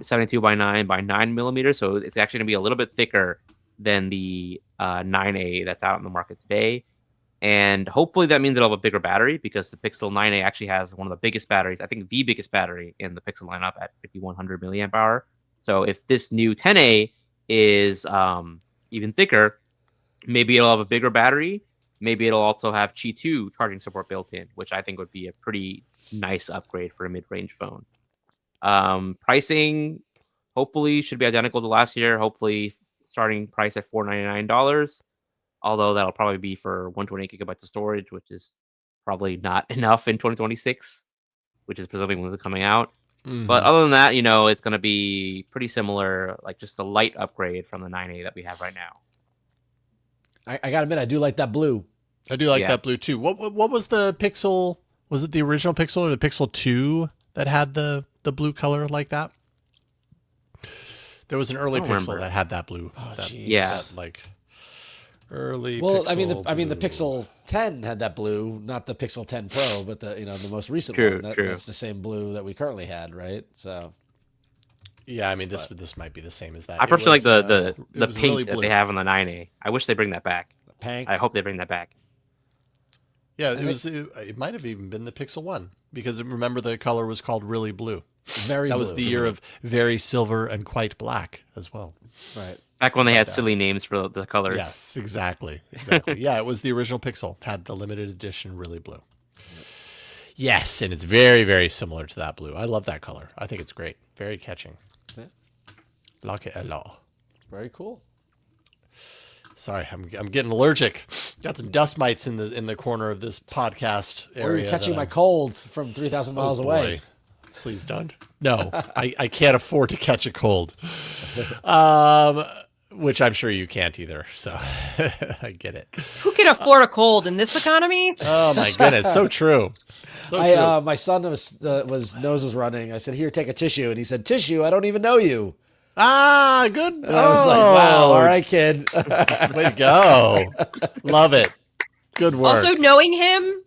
72 by 9 by 9 millimeters, so it's actually going to be a little bit thicker than the 9a that's out in the market today. And hopefully that means it'll have a bigger battery, because the Pixel 9a actually has one of the biggest batteries, I think the biggest battery in the Pixel lineup at 5100 milliamp hour. So if this new 10a is even thicker, maybe it'll have a bigger battery. Maybe it'll also have Qi 2 charging support built in, which I think would be a pretty nice upgrade for a mid-range phone. Pricing hopefully should be identical to last year. Hopefully starting price at $499. Although that'll probably be for 128 gigabytes of storage, which is probably not enough in 2026, which is presumably when it's coming out. Mm-hmm. But other than that, it's going to be pretty similar, like just a light upgrade from the 9a that we have right now. I gotta admit, I do like that blue. I do like that blue too. What was the Pixel? Was it the original Pixel or the Pixel 2 that had the blue color like that? There was an early Pixel that had that blue. Oh, early. Well, Pixel I mean, the Pixel 10 had that blue, not the Pixel 10 Pro, but the most recent one. That's the same blue that we currently had, right? So. Yeah, I mean, this might be the same as that. I personally like the pink really that they have on the 9a. I wish they bring that back. The pink. I hope they bring that back. Yeah, it might have even been the Pixel 1, because remember the color was called Really Blue. That was the year of Very Silver and Quite Black as well. Right. Back when they had silly names for the colors. Yes, exactly. Yeah, it was the original Pixel. Had the limited edition Really Blue. Yes, and it's very, very similar to that blue. I love that color. I think it's great. Very catching. Yeah. Like it a lot. Very cool. Sorry, I'm getting allergic. Got some dust mites in the corner of this podcast area. Or you're catching my cold from 3,000 miles away. Please don't. No, I can't afford to catch a cold. Which I'm sure you can't either. So I get it. Who can afford a cold in this economy? Oh my goodness, so true. My son was nose was running. I said, "Here, take a tissue," and he said, "Tissue? I don't even know you." Ah, good. And I was like, "Wow, all right, kid." Way to go. Love it. Good work. Also, knowing him,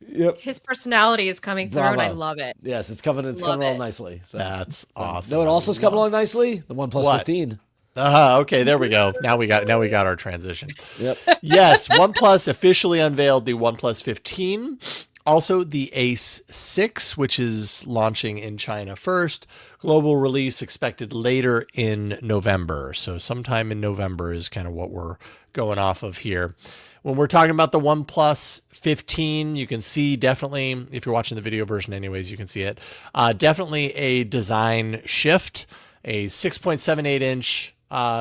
yep, his personality is coming through, and I love it. Yes, it's coming along nicely. So. That's awesome. No, it also is coming along nicely. The OnePlus 15. Okay, there we go. Now we got our transition. Yep. Yes, OnePlus officially unveiled the OnePlus 15. Also, the Ace 6, which is launching in China first. Global release expected later in November. So sometime in November is kind of what we're going off of here. When we're talking about the OnePlus 15, you can see definitely, if you're watching the video version anyways, you can see it. Definitely a design shift. A 6.78-inch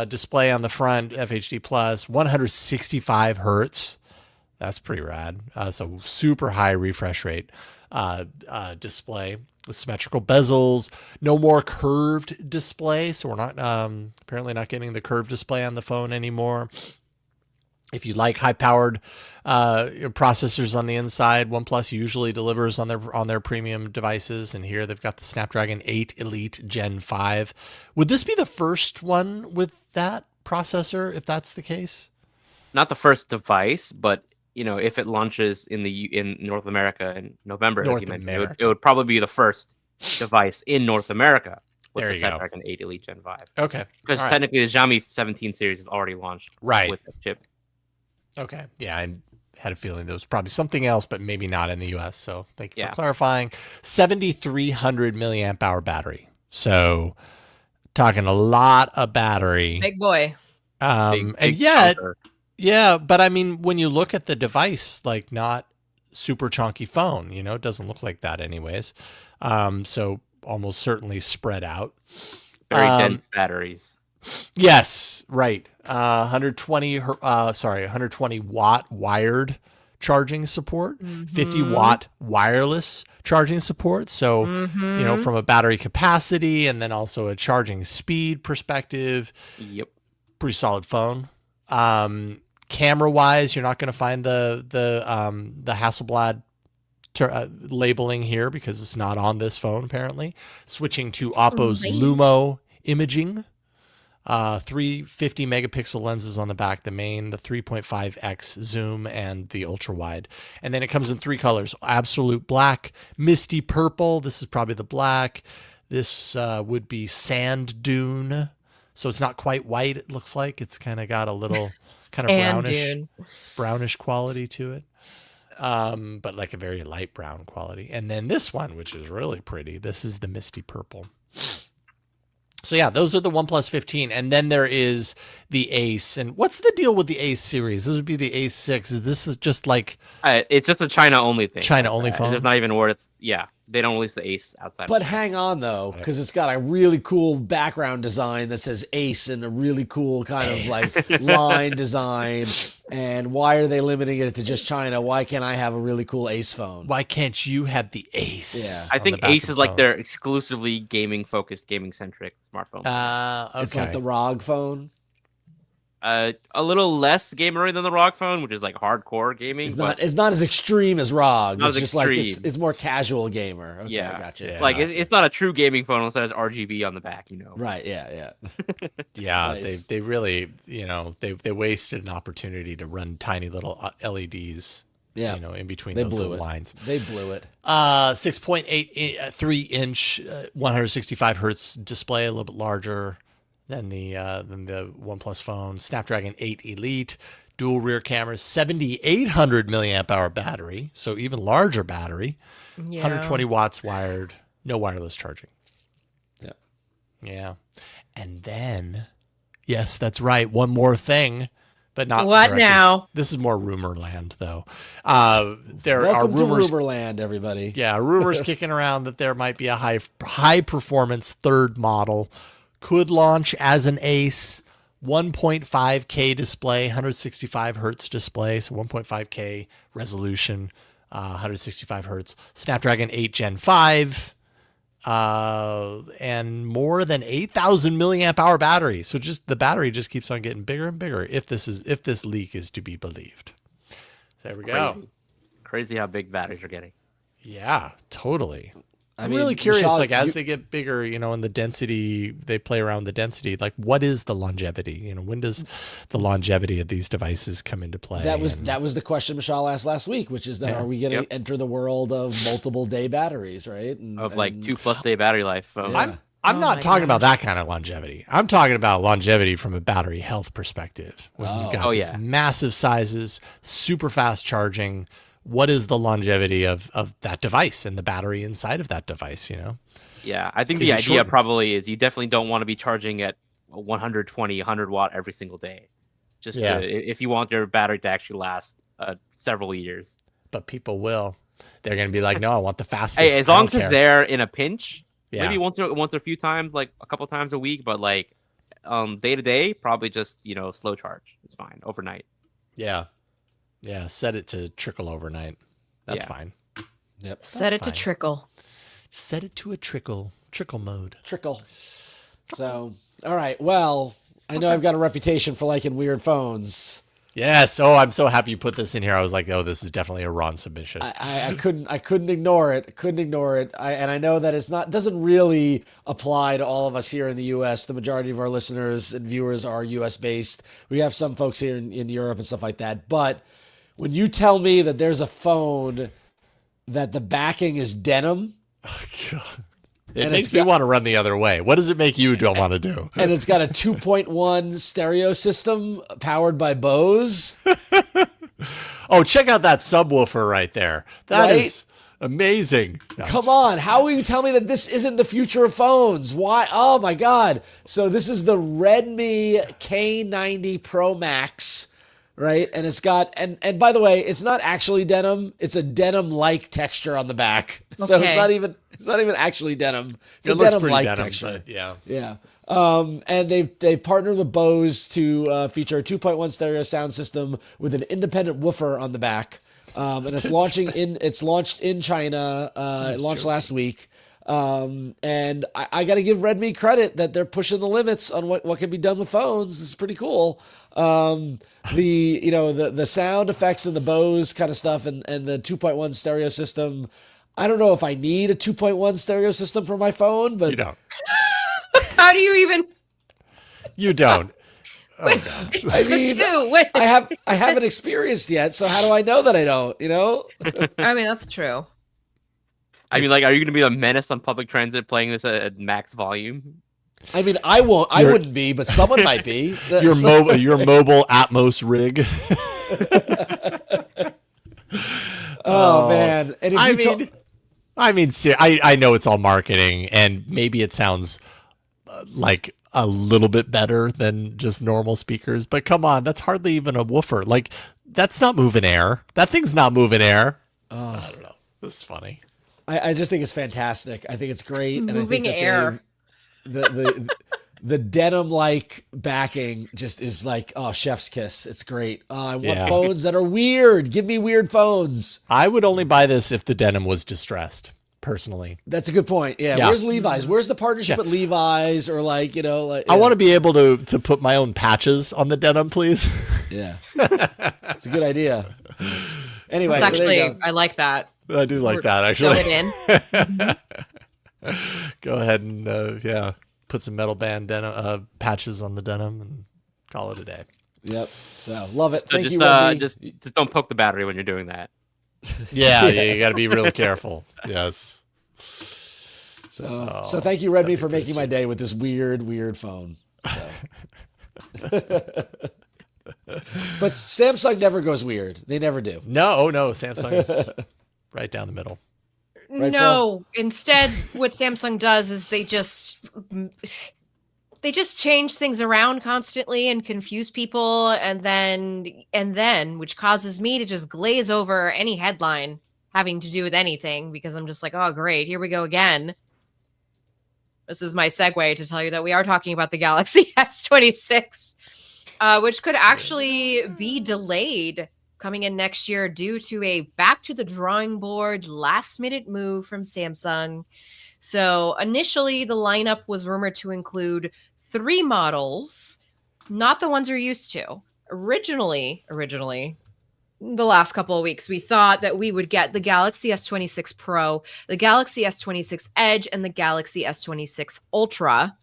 display on the front, FHD+, 165 hertz. That's pretty rad. So super high refresh rate display with symmetrical bezels. No more curved display. So we're not apparently not getting the curved display on the phone anymore. If you like high-powered processors on the inside, OnePlus usually delivers on their premium devices. And here they've got the Snapdragon 8 Elite Gen 5. Would this be the first one with that processor, if that's the case? Not the first device, but if it launches in North America in November, North as you mentioned, America. it would probably be the first device in North America with There the you go. Snapdragon 8 Elite Gen 5. Okay. Because All right. technically the Xiaomi 17 series is already launched with the chip. Okay. Yeah, I had a feeling there was probably something else, but maybe not in the US. So thank you for Yeah. clarifying. 7,300 milliamp hour battery. So talking a lot of battery. Big boy. And Big yet, chunker. yeah, but I mean, when you look at the device, like not super chunky phone, it doesn't look like that anyways. So almost certainly spread out. Very dense batteries. Yes, right. 120 watt wired charging support, 50 watt wireless charging support. So, from a battery capacity and then also a charging speed perspective, Yep. pretty solid phone. Camera wise, you're not going to find the Hasselblad labeling here because it's not on this phone apparently. Switching to Oppo's Lumo imaging. 350 megapixel lenses on the back, the main, the 3.5x zoom, and the ultra wide. And then it comes in 3 colors: absolute black, misty purple. This is probably the black. This would be sand dune. So it's not quite white. It looks like it's kind of got a little kind of brownish quality to it. But like a very light brown quality. And then this one, which is really pretty, this is the misty purple. So yeah, those are the OnePlus 15. And then there is the Ace. And what's the deal with the Ace series? This would be the Ace 6. This is just like... it's just a China-only thing. China-only phone? It's not even where it's... Yeah, they don't release the Ace outside. But hang on, though, because it's got a really cool background design that says Ace and a really cool kind of like line design. And why are they limiting it to just China? Why can't I have a really cool Ace phone? Why can't you have the Ace? Yeah. I think Ace is like their exclusively gaming-focused, gaming-centric smartphone. Okay. It's like the ROG phone. A little less gamer than the ROG phone, which is like hardcore gaming. It's not as extreme as ROG. Not It's as just like extreme. it's more casual gamer. Okay, Yeah. gotcha. Yeah. Like it's not a true gaming phone unless it has RGB on the back, Right. Yeah. Yeah, Nice. they really, they wasted an opportunity to run tiny little LEDs, Yeah. in between They those blew little it. lines. They blew it. 6.83 inch, 165 hertz display, a little bit larger than the OnePlus phone. Snapdragon 8 Elite, dual rear cameras, 7,800 milliamp hour battery, so even larger battery. Yeah. 120 watts wired, no wireless charging. Yeah. Yeah. And then, yes, that's right. One more thing, but not What directly. now? This is more rumor land, though. There Welcome are rumors. to Rumorland, everybody. Yeah, rumors kicking around that there might be a high performance third model. Could launch as an Ace, 1.5K display, 165 hertz display, so 1.5K resolution, 165 hertz. Snapdragon 8 Gen 5, and more than 8,000 milliamp hour battery. So just the battery just keeps on getting bigger and bigger if this leak is to be believed. There we go. Crazy how big batteries are getting. Yeah, totally. I'm mean, really curious, Mishaal, like as they get bigger, in the density, they play around the density. Like, what is the longevity? When does the longevity of these devices come into play? That was the question Mishaal asked last week, which is that are we going to enter the world of multiple day batteries, right? Of like 2+ day battery life. Yeah. I'm Oh not my talking about gosh. that kind of longevity. I'm talking about longevity from a battery health perspective. When you've got these massive sizes, super fast charging. What is the longevity of that device and the battery inside of that device, Yeah, I think Is the it idea short? probably is you definitely don't want to be charging at 120, 100 watt every single day. If you want your battery to actually last several years. But people will. They're going to be like, no, I want the fastest. Hey, as I long don't as it's care. there in a pinch, Yeah. maybe once or a few times, like a couple times a week, but like day to day, probably just slow charge. It's fine overnight. Yeah. Yeah. Set it to trickle overnight. That's Yeah. fine. Yep. Set it fine. to trickle. Set it to a trickle mode. Trickle. So, all right. Well, I know I've got a reputation for liking weird phones. Yes. Oh, I'm so happy you put this in here. I was like, oh, this is definitely a Ron submission. I couldn't ignore it. Couldn't ignore it. And I know that doesn't really apply to all of us here in the U.S. The majority of our listeners and viewers are U.S. based. We have some folks here in Europe and stuff like that. But when you tell me that there's a phone that the backing is denim, Oh, God. It makes me want to run the other way. What does it make you don't want to do? and it's got a 2.1 stereo system powered by Bose. Oh, check out that subwoofer right there. That is Right? amazing. No. Come on. How will you tell me that this isn't the future of phones? Why? Oh my God. So this is the Redmi K90 Pro Max, right? And it's got, and by the way, it's not actually denim. It's a denim-like texture on the back. So Okay. it's not even actually denim. It's It a looks pretty denim-like denim, texture. but yeah. Yeah. And they've partnered with Bose to feature a 2.1 stereo sound system with an independent woofer on the back. And it's launched in China. It launched last week. And I got to give Redmi credit that they're pushing the limits on what can be done with phones. It's pretty cool. The sound effects and the Bose kind of stuff and the 2.1 stereo system. I don't know if I need a 2.1 stereo system for my phone, but You don't. How do you even You don't. Oh, God. I mean, do? Wait. I haven't experienced yet, so how do I know that I don't? You know? I mean, that's true. I mean, like, are you going to be a menace on public transit playing this at max volume? I mean, I won't. I wouldn't be, but someone might be. Your mobile Atmos rig. Oh man! And if I know it's all marketing, and maybe it sounds like a little bit better than just normal speakers, but come on, that's hardly even a woofer. Like, that's not moving air. That thing's not moving air. I don't know. This is funny. I just think it's fantastic. I think it's great. And I Moving think that air. the denim-like backing just is like, oh, chef's kiss. It's great. I want Yeah. phones that are weird. Give me weird phones. I would only buy this if the denim was distressed, personally. That's a good point. Yeah. Yeah. Where's Levi's? Where's the partnership with Levi's or like, I want to be able to put my own patches on the denim, please. Yeah. It's a good idea. Anyway, It's so there you actually, go. I like that. I do like that, Sew actually. it in. Go ahead and, put some metal band denim, patches on the denim and call it a day. Yep. So love it. So Thank just, you, Redmi. just don't poke the battery when you're doing that. Yeah, you got to be real careful. Yes. So thank you, Redmi, for making my day with this weird phone. So. But Samsung never goes weird. They never do. No, Samsung is right down the middle. Right, No, instead, what Samsung does is they just change things around constantly and confuse people, and then, which causes me to just glaze over any headline having to do with anything because I'm just like, oh, great, here we go again. This is my segue to tell you that we are talking about the Galaxy S26, which could actually be delayed coming in next year due to a back to the drawing board last minute move from Samsung. So initially the lineup was rumored to include 3 models, not the ones we're used to. Originally, the last couple of weeks, we thought that we would get the Galaxy S26 Pro, the Galaxy S26 Edge, and the Galaxy S26 Ultra.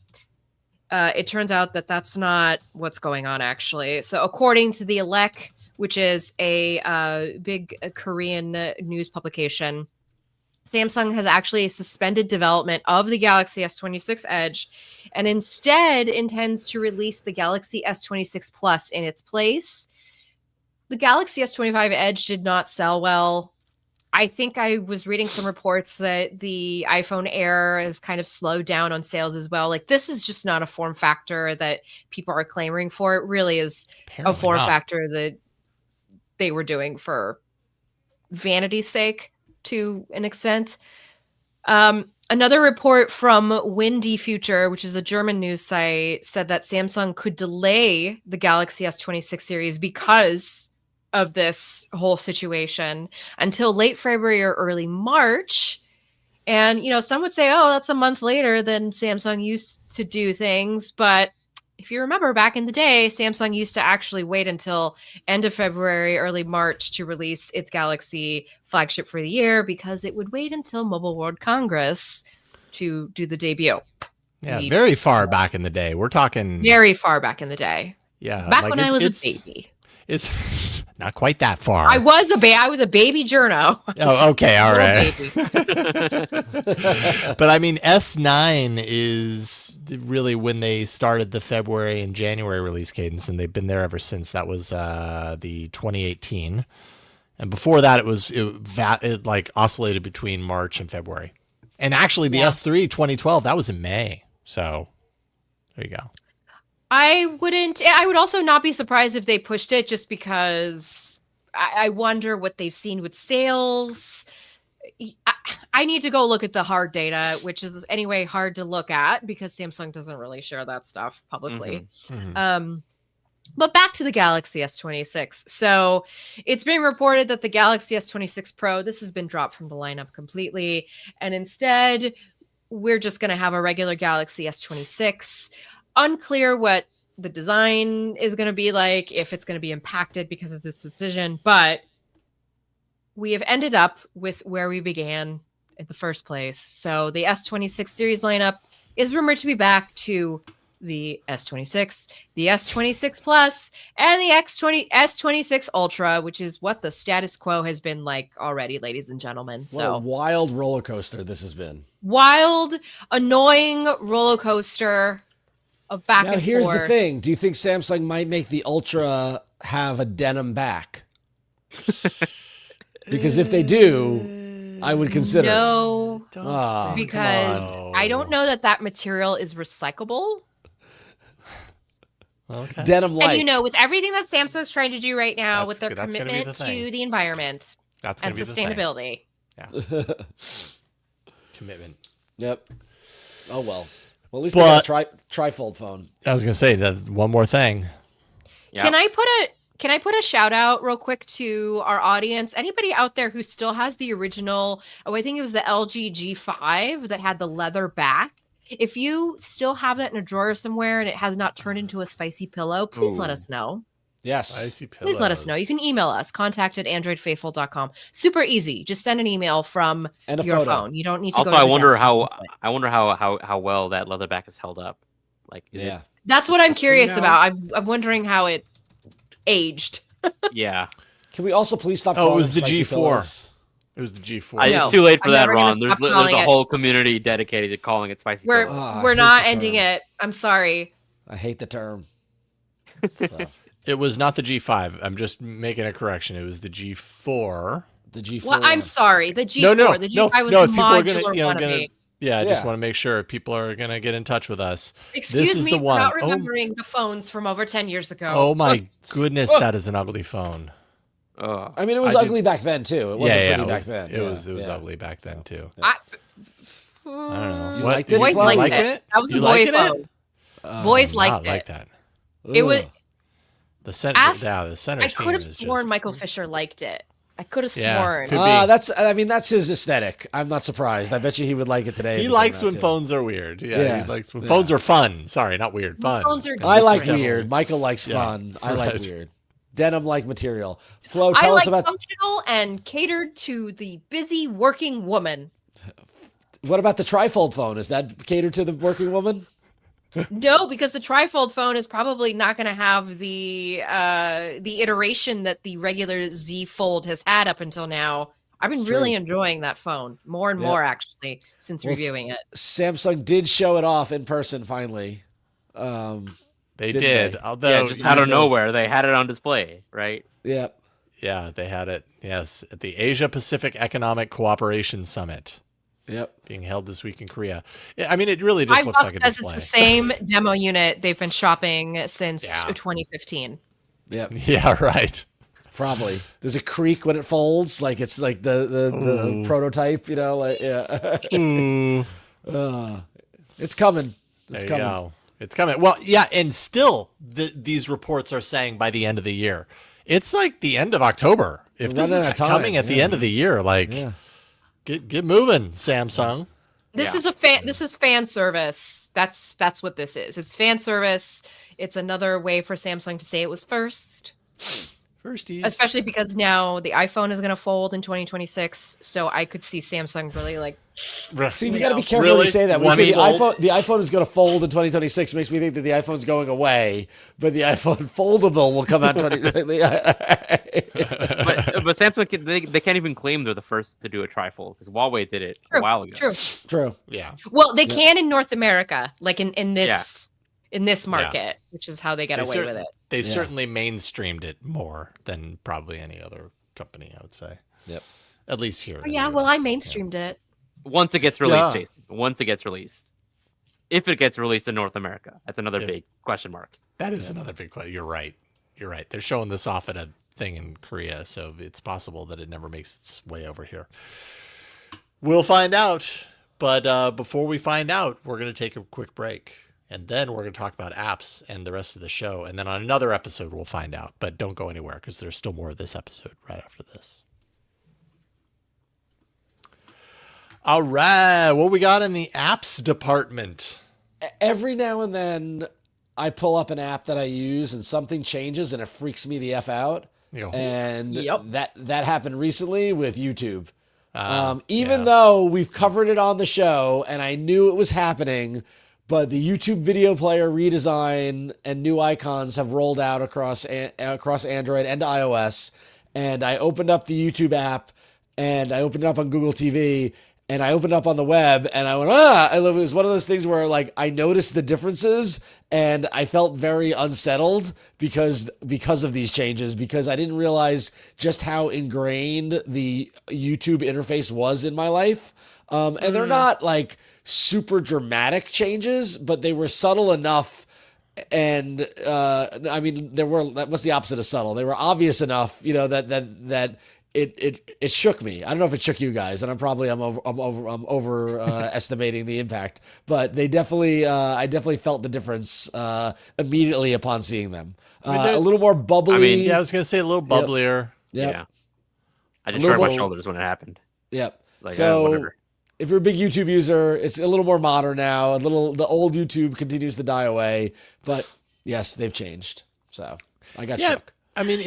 It turns out that that's not what's going on, actually. So according to the Elec, which is a big Korean news publication, Samsung has actually suspended development of the Galaxy S26 Edge and instead intends to release the Galaxy S26 Plus in its place. The Galaxy S25 Edge did not sell well. I think I was reading some reports that the iPhone Air has kind of slowed down on sales as well. Like, this is just not a form factor that people are clamoring for. It really is a form factor that they were doing for vanity's sake to an extent. Another report from Windy Future, which is a German news site, said that Samsung could delay the Galaxy S26 series because of this whole situation until late February or early March. And, some would say, oh, that's a month later than Samsung used to do things. But if you remember back in the day, Samsung used to actually wait until end of February, early March to release its Galaxy flagship for the year because it would wait until Mobile World Congress to do the debut. Yeah, very far back in the day. We're talking very far back in the day. Yeah, back when I was a baby. It's not quite that far. I was a baby journo. Oh, okay, all right. But I mean, S9 is really when they started the February and January release cadence, and they've been there ever since. That was the 2018, and before that, it like oscillated between March and February. And actually, the S3 2012 that was in May. So there you go. I would also not be surprised if they pushed it just because I wonder what they've seen with sales. I need to go look at the hard data, which is anyway hard to look at because Samsung doesn't really share that stuff publicly. But back to the Galaxy S26. So it's been reported that the Galaxy S26 Pro, this has been dropped from the lineup completely. And instead, we're just going to have a regular Galaxy S26. Unclear what the design is going to be like, if it's going to be impacted because of this decision, but we have ended up with where we began in the first place. So the S26 series lineup is rumored to be back to the S26, the S26 Plus, and the S26 Ultra, which is what the status quo has been like already, ladies and gentlemen. So what a wild roller coaster this has been. Wild, annoying roller coaster of back and forth. Now, here's the thing. Do you think Samsung might make the Ultra have a denim back? Because if they do, I would consider. No, because I don't know that material is recyclable. Okay. Denim light. And with everything that Samsung's trying to do right now with their commitment to the environment and sustainability. Yeah. Commitment. Yep. Oh, well. Well, at least they got a trifold phone. I was going to say that one more thing. Yep. Can I put a shout out real quick to our audience? Anybody out there who still has the original, I think it was the LG G5 that had the leather back. If you still have that in a drawer somewhere and it has not turned into a spicy pillow, please let us know. Yes. Spicy pillows. Please let us know. You can email us, contact@androidfaithful.com. Super easy. Just send an email from your phone. You don't need to also, go to I the wonder desktop. how well that leatherback is held up. Like, that's what I'm curious about. I'm wondering how it aged. Yeah. Can we also please stop? Oh, it was the G4. Pillows? It was the G4. It's too late for that, Ron. There's a whole community dedicated to calling it spicy. We're not ending it. I'm sorry. I hate the term. It was not the G5. I'm just making a correction. It was the G4. The G4. Well, I'm sorry. The G4. The G5 was the modular one. Yeah, I just want to make sure if people are going to get in touch with us. Excuse me for not remembering the phones from over 10 years ago. Oh, my goodness. That is an ugly phone. I mean, it was ugly back then, too. It wasn't pretty back then. It was ugly back then, too. I don't know. You liked it? Boys liked it. That was a boy phone. Boys liked it. Like that. It was... The center I could have sworn Michael Fisher liked it. I could have sworn. That's his aesthetic. I'm not surprised. I bet you he would like it today. He likes when phones are weird. Yeah. He likes when phones are fun. Sorry, not weird. Fun. Phones are I like weird. Michael likes fun. I like weird. Denim-like material. Flo, tell us about functional and catered to the busy working woman. What about the trifold phone? Is that catered to the working woman? No, because the trifold phone is probably not going to have the iteration that the regular Z Fold has had up until now. I've been really enjoying that phone more and more actually since reviewing it. Samsung did show it off in person finally. They did. Although just out of nowhere, they had it on display, right? Yeah. Yeah, they had it. Yes, at the Asia Pacific Economic Cooperation Summit. Yep. Being held this week in Korea. I mean, it really just looks like a display. It's the same demo unit they've been shopping since 2015. Yep. Yeah, right. Probably. Does it creak when it folds? Like it's like the prototype, like it's coming. It's coming. It's coming. Well, yeah, and still these reports are saying by the end of the year. It's like the end of October. If this is coming at the end of the year, get moving, Samsung. This is fan service. That's what this is. It's fan service. It's another way for Samsung to say it was first. Firsties. Especially because now the iPhone is going to fold in 2026, so I could see Samsung really like. See, you got to be careful when you say that. When you say the iPhone is going to fold in 2026, makes me think that the iPhone's going away, but the iPhone foldable will come out. But Samsung they can't even claim they're the first to do a trifold because Huawei did it a while ago. True. Yeah. Well, they can in North America, like in this market, which is how they get away with it. They certainly mainstreamed it more than probably any other company, I would say. Yep. At least here. Well, I mainstreamed it. Once it gets released, Jason. Once it gets released. If it gets released in North America. That's another big question mark. That is another big question. You're right. They're showing this off at a thing in Korea, so it's possible that it never makes its way over here. We'll find out. But before we find out, we're going to take a quick break. And then we're going to talk about apps and the rest of the show. And then on another episode, we'll find out. But don't go anywhere because there's still more of this episode right after this. All right. What we got in the apps department? Every now and then, I pull up an app that I use and something changes and it freaks me the F out. And that happened recently with YouTube. Even though we've covered it on the show and I knew it was happening, but the YouTube video player redesign and new icons have rolled out across Android and iOS. And I opened up the YouTube app and I opened it up on Google TV and I opened it up on the web and I went, it was one of those things where like I noticed the differences and I felt very unsettled because of these changes, because I didn't realize just how ingrained the YouTube interface was in my life. And they're not like super dramatic changes, but they were subtle enough. And I mean, what's the opposite of subtle? They were obvious enough, that it shook me. I don't know if it shook you guys, and I'm overestimating the impact, but they definitely, I definitely felt the difference immediately upon seeing them. A little more bubbly. I was gonna say a little bubblier. Yep. Yeah. I just shrugged my shoulders when it happened. Yep. Like, so whatever. If you're a big YouTube user, it's a little more modern now. The old YouTube continues to die away, but yes, they've changed. So I got shook. I mean,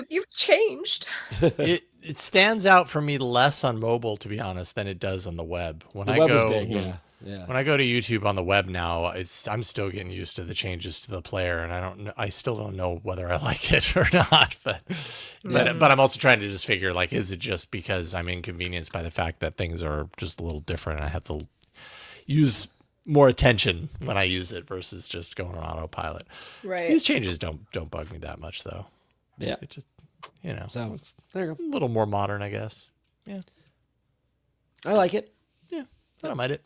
you've changed. It stands out for me less on mobile, to be honest, than it does on the web. When the web is big, yeah. When I go to YouTube on the web now, I'm still getting used to the changes to the player, and I still don't know whether I like it or not. But I'm also trying to just figure, like, is it just because I'm inconvenienced by the fact that things are just a little different and I have to use more attention when I use it versus just going on autopilot. Right. These changes don't bug me that much, though. Yeah. It just, so there you go. A little more modern, I guess. Yeah. I like it. Yeah. I don't mind it.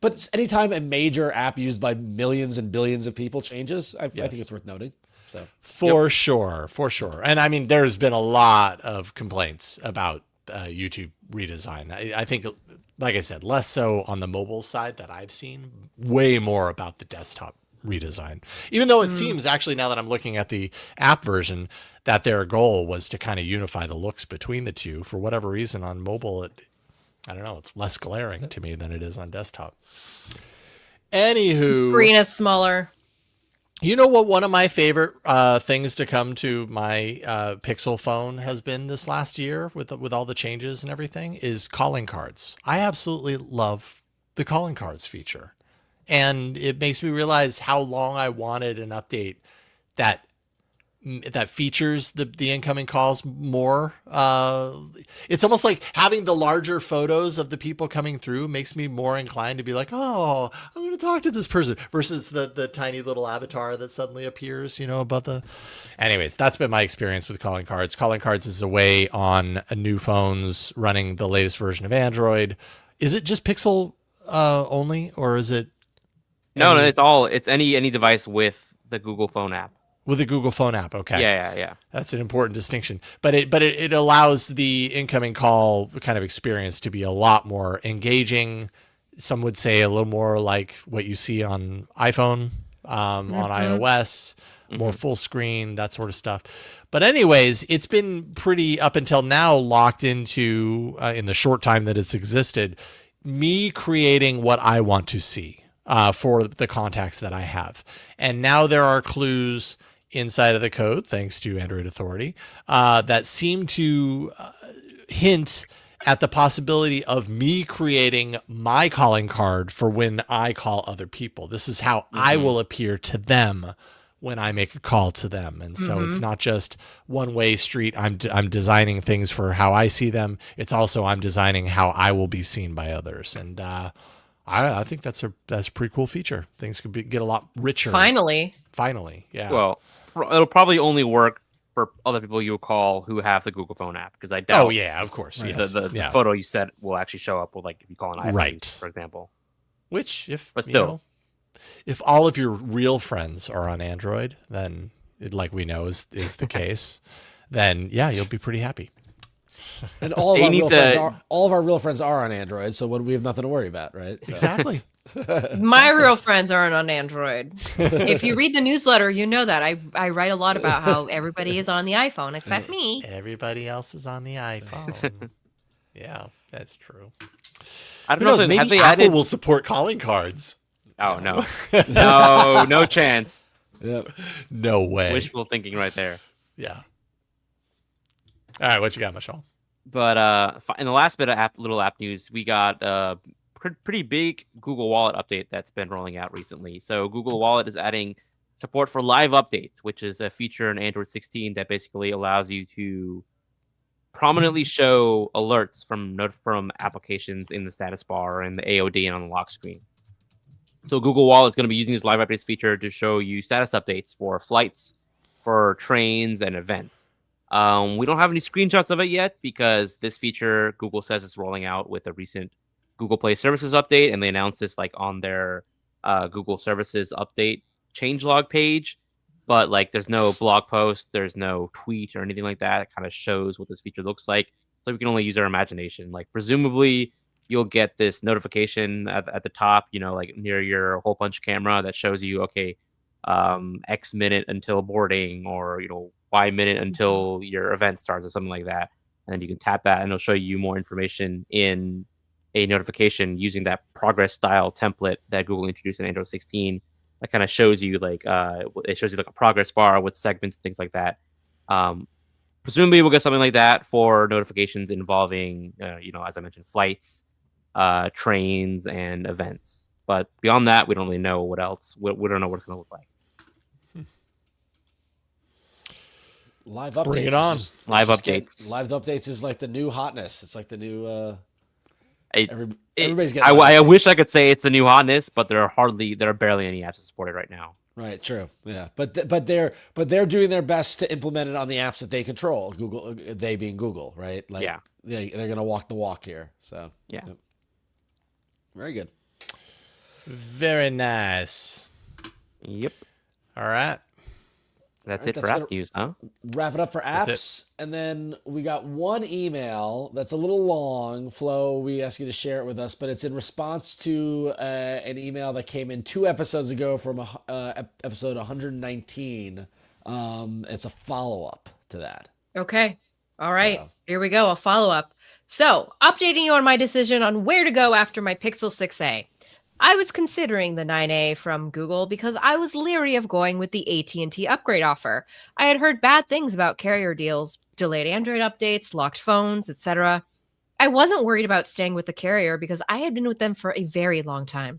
But anytime a major app used by millions and billions of people changes, I think it's worth noting. So For sure. And I mean, there's been a lot of complaints about YouTube redesign. I think, like I said, less so on the mobile side that I've seen, way more about the desktop redesign. Even though it seems, actually, now that I'm looking at the app version, that their goal was to kind of unify the looks between the two. For whatever reason, on mobile, I don't know, it's less glaring to me than it is on desktop. Anywho. Screen is smaller. You know what one of my favorite things to come to my Pixel phone has been this last year with all the changes and everything is calling cards. I absolutely love the calling cards feature. And it makes me realize how long I wanted an update that features the incoming calls more. It's almost like having the larger photos of the people coming through makes me more inclined to be like, oh, I'm going to talk to this person versus the tiny little avatar that suddenly appears, above the. Anyways, that's been my experience with calling cards. Calling cards is a way on new phones running the latest version of Android. Is it just Pixel only, or is it? No, it's any device with the Google Phone app. With the Google Phone app, okay. Yeah. That's an important distinction. But it allows the incoming call kind of experience to be a lot more engaging. Some would say a little more like what you see on iPhone, on iOS, more full screen, that sort of stuff. But anyways, it's been pretty, up until now, locked into, in the short time that it's existed, me creating what I want to see for the contacts that I have. And now there are clues inside of the code, thanks to Android Authority, that seem to hint at the possibility of me creating my calling card for when I call other people. This is how I will appear to them when I make a call to them. And so it's not just one-way street. I'm designing things for how I see them. It's also I'm designing how I will be seen by others. And I think that's a pretty cool feature. Things could get a lot richer. Finally, yeah. Well, it'll probably only work for other people you call who have the Google Phone app, because I doubt. Oh yeah, of course. Right. Yes. The photo you set will actually show up with, like, if you call an iPhone, Right. for example. Which, But still, if all of your real friends are on Android, then like we know is the case, then yeah, you'll be pretty happy. And all of our real friends are on Android, so we have nothing to worry about, right? So. Exactly. my real friends aren't on Android. If you read the newsletter, you know that I write a lot about how everybody is on the iPhone except me. Everybody else is on the iPhone. Yeah, that's true. I don't Who know. knows, maybe Apple will support calling cards. Oh no, no chance. Yep. No way. Wishful thinking right there. Yeah. All right, what you got, Mishaal? But in the last bit of little app news, we got a pretty big Google Wallet update that's been rolling out recently. So Google Wallet is adding support for live updates, which is a feature in Android 16 that basically allows you to prominently show alerts from applications in the status bar and the AOD and on the lock screen. So Google Wallet is going to be using this live updates feature to show you status updates for flights, for trains, and events. We don't have any screenshots of it yet because this feature, Google says, is rolling out with a recent Google Play Services update, and they announced this like on their Google Services update changelog page. But like, there's no blog post, there's no tweet or anything like that. It kind of shows what this feature looks like, so we can only use our imagination. Like, presumably, you'll get this notification at the top, like near your hole punch camera that shows you, okay, X minute until boarding, or Y minute until your event starts, or something like that. And then you can tap that and it'll show you more information in a notification using that progress style template that Google introduced in Android 16. That kind of shows you it shows you like a progress bar with segments and things like that. Presumably we'll get something like that for notifications involving, as I mentioned, flights, trains, and events. But beyond that, we don't really know what else. We don't know what it's going to look like. Live updates. Bring it on. Live updates. Live updates is like the new hotness. It's like the new. Everybody's getting. I wish I could say it's the new hotness, but there are barely any apps supported right now. Right. True. Yeah. But they're doing their best to implement it on the apps that they control. Google, they being Google, right? Like, yeah. They're gonna walk the walk here. So yeah. Yep. Very good. Very nice. Yep. All right. That's it for app news, huh? Wrap it up for apps. And then we got one email that's a little long. Flo, we ask you to share it with us, but it's in response to an email that came in 2 episodes ago from episode 119. It's a follow-up to that. Okay. All right. Here we go. A follow-up. So, updating you on my decision on where to go after my Pixel 6a. I was considering the 9A from Google because I was leery of going with the AT&T upgrade offer. I had heard bad things about carrier deals, delayed Android updates, locked phones, etc. I wasn't worried about staying with the carrier because I had been with them for a very long time.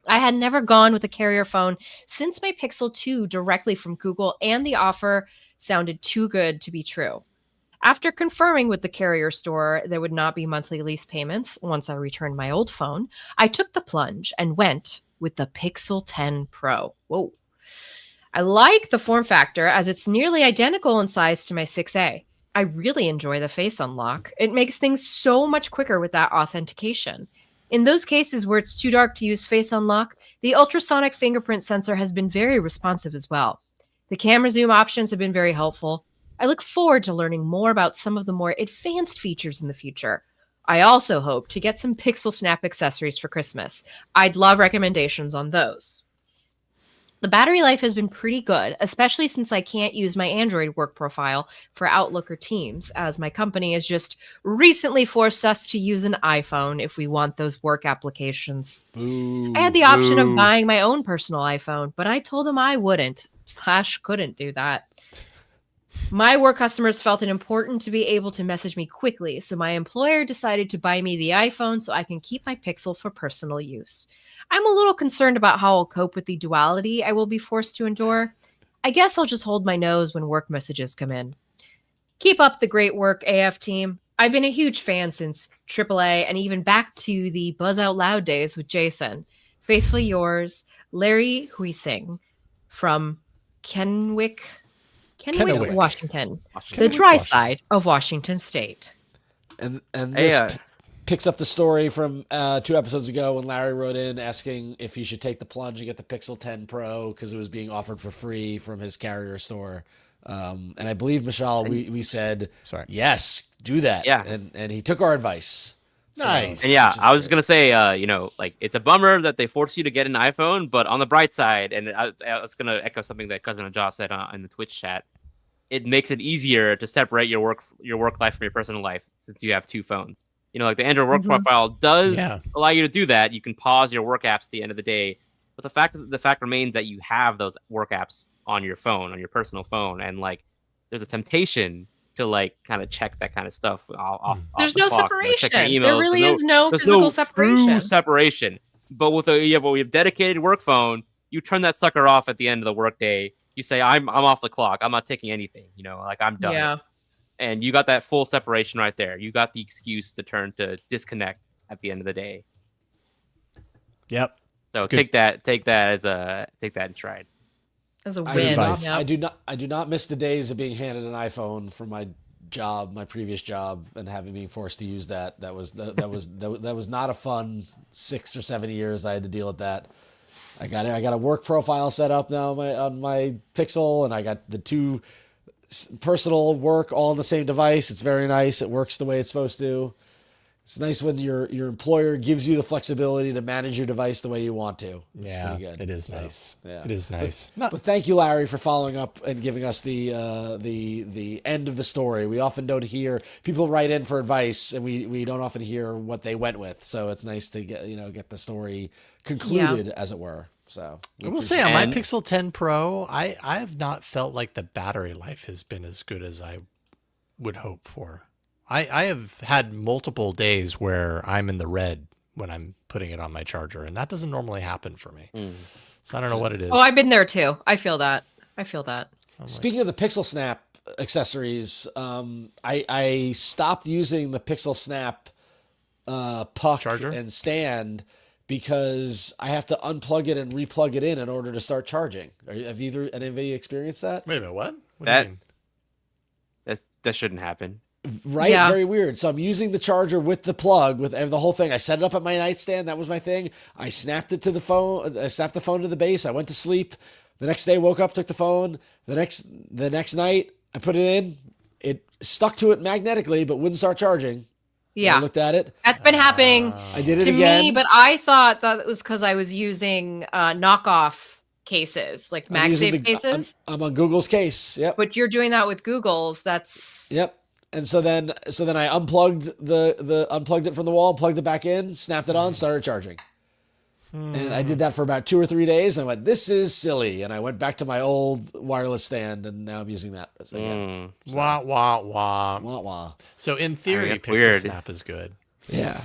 I had never gone with a carrier phone since my Pixel 2 directly from Google, and the offer sounded too good to be true. After confirming with the carrier store there would not be monthly lease payments once I returned my old phone, I took the plunge and went with the Pixel 10 Pro. Whoa. I like the form factor as it's nearly identical in size to my 6A. I really enjoy the face unlock. It makes things so much quicker with that authentication. In those cases where it's too dark to use face unlock, the ultrasonic fingerprint sensor has been very responsive as well. The camera zoom options have been very helpful. I look forward to learning more about some of the more advanced features in the future. I also hope to get some Pixel Snap accessories for Christmas. I'd love recommendations on those. The battery life has been pretty good, especially since I can't use my Android work profile for Outlook or Teams, as my company has just recently forced us to use an iPhone if we want those work applications. Boo. I had the option of Boo. buying my own personal iPhone, but I told them I wouldn't / couldn't do that. My work customers felt it important to be able to message me quickly, so my employer decided to buy me the iPhone so I can keep my Pixel for personal use. I'm a little concerned about how I'll cope with the duality I will be forced to endure. I guess I'll just hold my nose when work messages come in. Keep up the great work, AF team. I've been a huge fan since AAA and even back to the Buzz Out Loud days with Jason. Faithfully yours, Larry Huising from Kennewick, Kennewick. Washington. Washington. The dry Washington. side of Washington State. And Hey, this picks up the story from 2 episodes ago when Larry wrote in asking if he should take the plunge and get the Pixel 10 Pro because it was being offered for free from his carrier store. And I believe, Mishaal, we said, Sorry. yes, do that. Yeah. And he took our advice. Nice. And yeah, which is I was great. gonna say, like it's a bummer that they force you to get an iPhone, but on the bright side, and I was gonna echo something that Cousin Ajah said in the Twitch chat, it makes it easier to separate your work life from your personal life since you have 2 phones. Like the Android work profile does allow you to do that. You can pause your work apps at the end of the day, but the fact remains that you have those work apps on your phone, on your personal phone, and like there's a temptation to like kind of check that kind of stuff off. There's off the no clock, check your separation. There emails. really There's is no there's physical no separation. True separation. But with a dedicated work phone, you turn that sucker off at the end of the workday. You say, I'm off the clock. I'm not taking anything. Like I'm done. Yeah. And you got that full separation right there. You got the excuse to disconnect at the end of the day. Yep. So It's good. take that in stride. As a I win. do, not, Yep. I do not miss the days of being handed an iPhone for my job, my previous job, and having being forced to use that. That was not a fun 6 or 7 years I had to deal with that. I got a work profile set up now on my Pixel, and I got the 2 personal work all on the same device. It's very nice. It works the way it's supposed to. It's nice when your employer gives you the flexibility to manage your device the way you want to. It's pretty good. It is So, nice. yeah. It is nice. But thank you, Larry, for following up and giving us the end of the story. We often don't hear people write in for advice, and we don't often hear what they went with. So it's nice to get the story concluded, as it were. So I will say on my And- Pixel 10 Pro, I have not felt like the battery life has been as good as I would hope for. I have had multiple days where I'm in the red when I'm putting it on my charger, and that doesn't normally happen for me. So I don't know what it is. Oh, I've been there too. I feel that. Speaking of the Pixel Snap accessories, I stopped using the Pixel Snap puck Charger? and stand because I have to unplug it and replug it in order to start charging. Have either anybody experienced that? Wait a minute, what? What do That- you mean? That shouldn't happen. Right? Yeah. Very weird. So I'm using the charger with the plug, with the whole thing. I set it up at my nightstand. That was my thing. I snapped it to the phone. I snapped the phone to the base. I went to sleep. The next day, woke up, took the phone. The next night, I put it in. It stuck to it magnetically, but wouldn't start charging. Yeah. I looked at it. That's been happening I did it to again. me, but I thought that it was because I was using knockoff cases, like I'm using MagSafe cases. I'm on Google's case. Yep. But you're doing that with Google's. That's Yep. And so then I unplugged unplugged it from the wall, plugged it back in, snapped it on, started charging. And I did that for about 2 or 3 days. And I went, this is silly. And I went back to my old wireless stand, and now I'm using that. Again. Wah, wah, wah. Wah, wah. So in theory, that's Pixel weird. Snap is good. Yeah.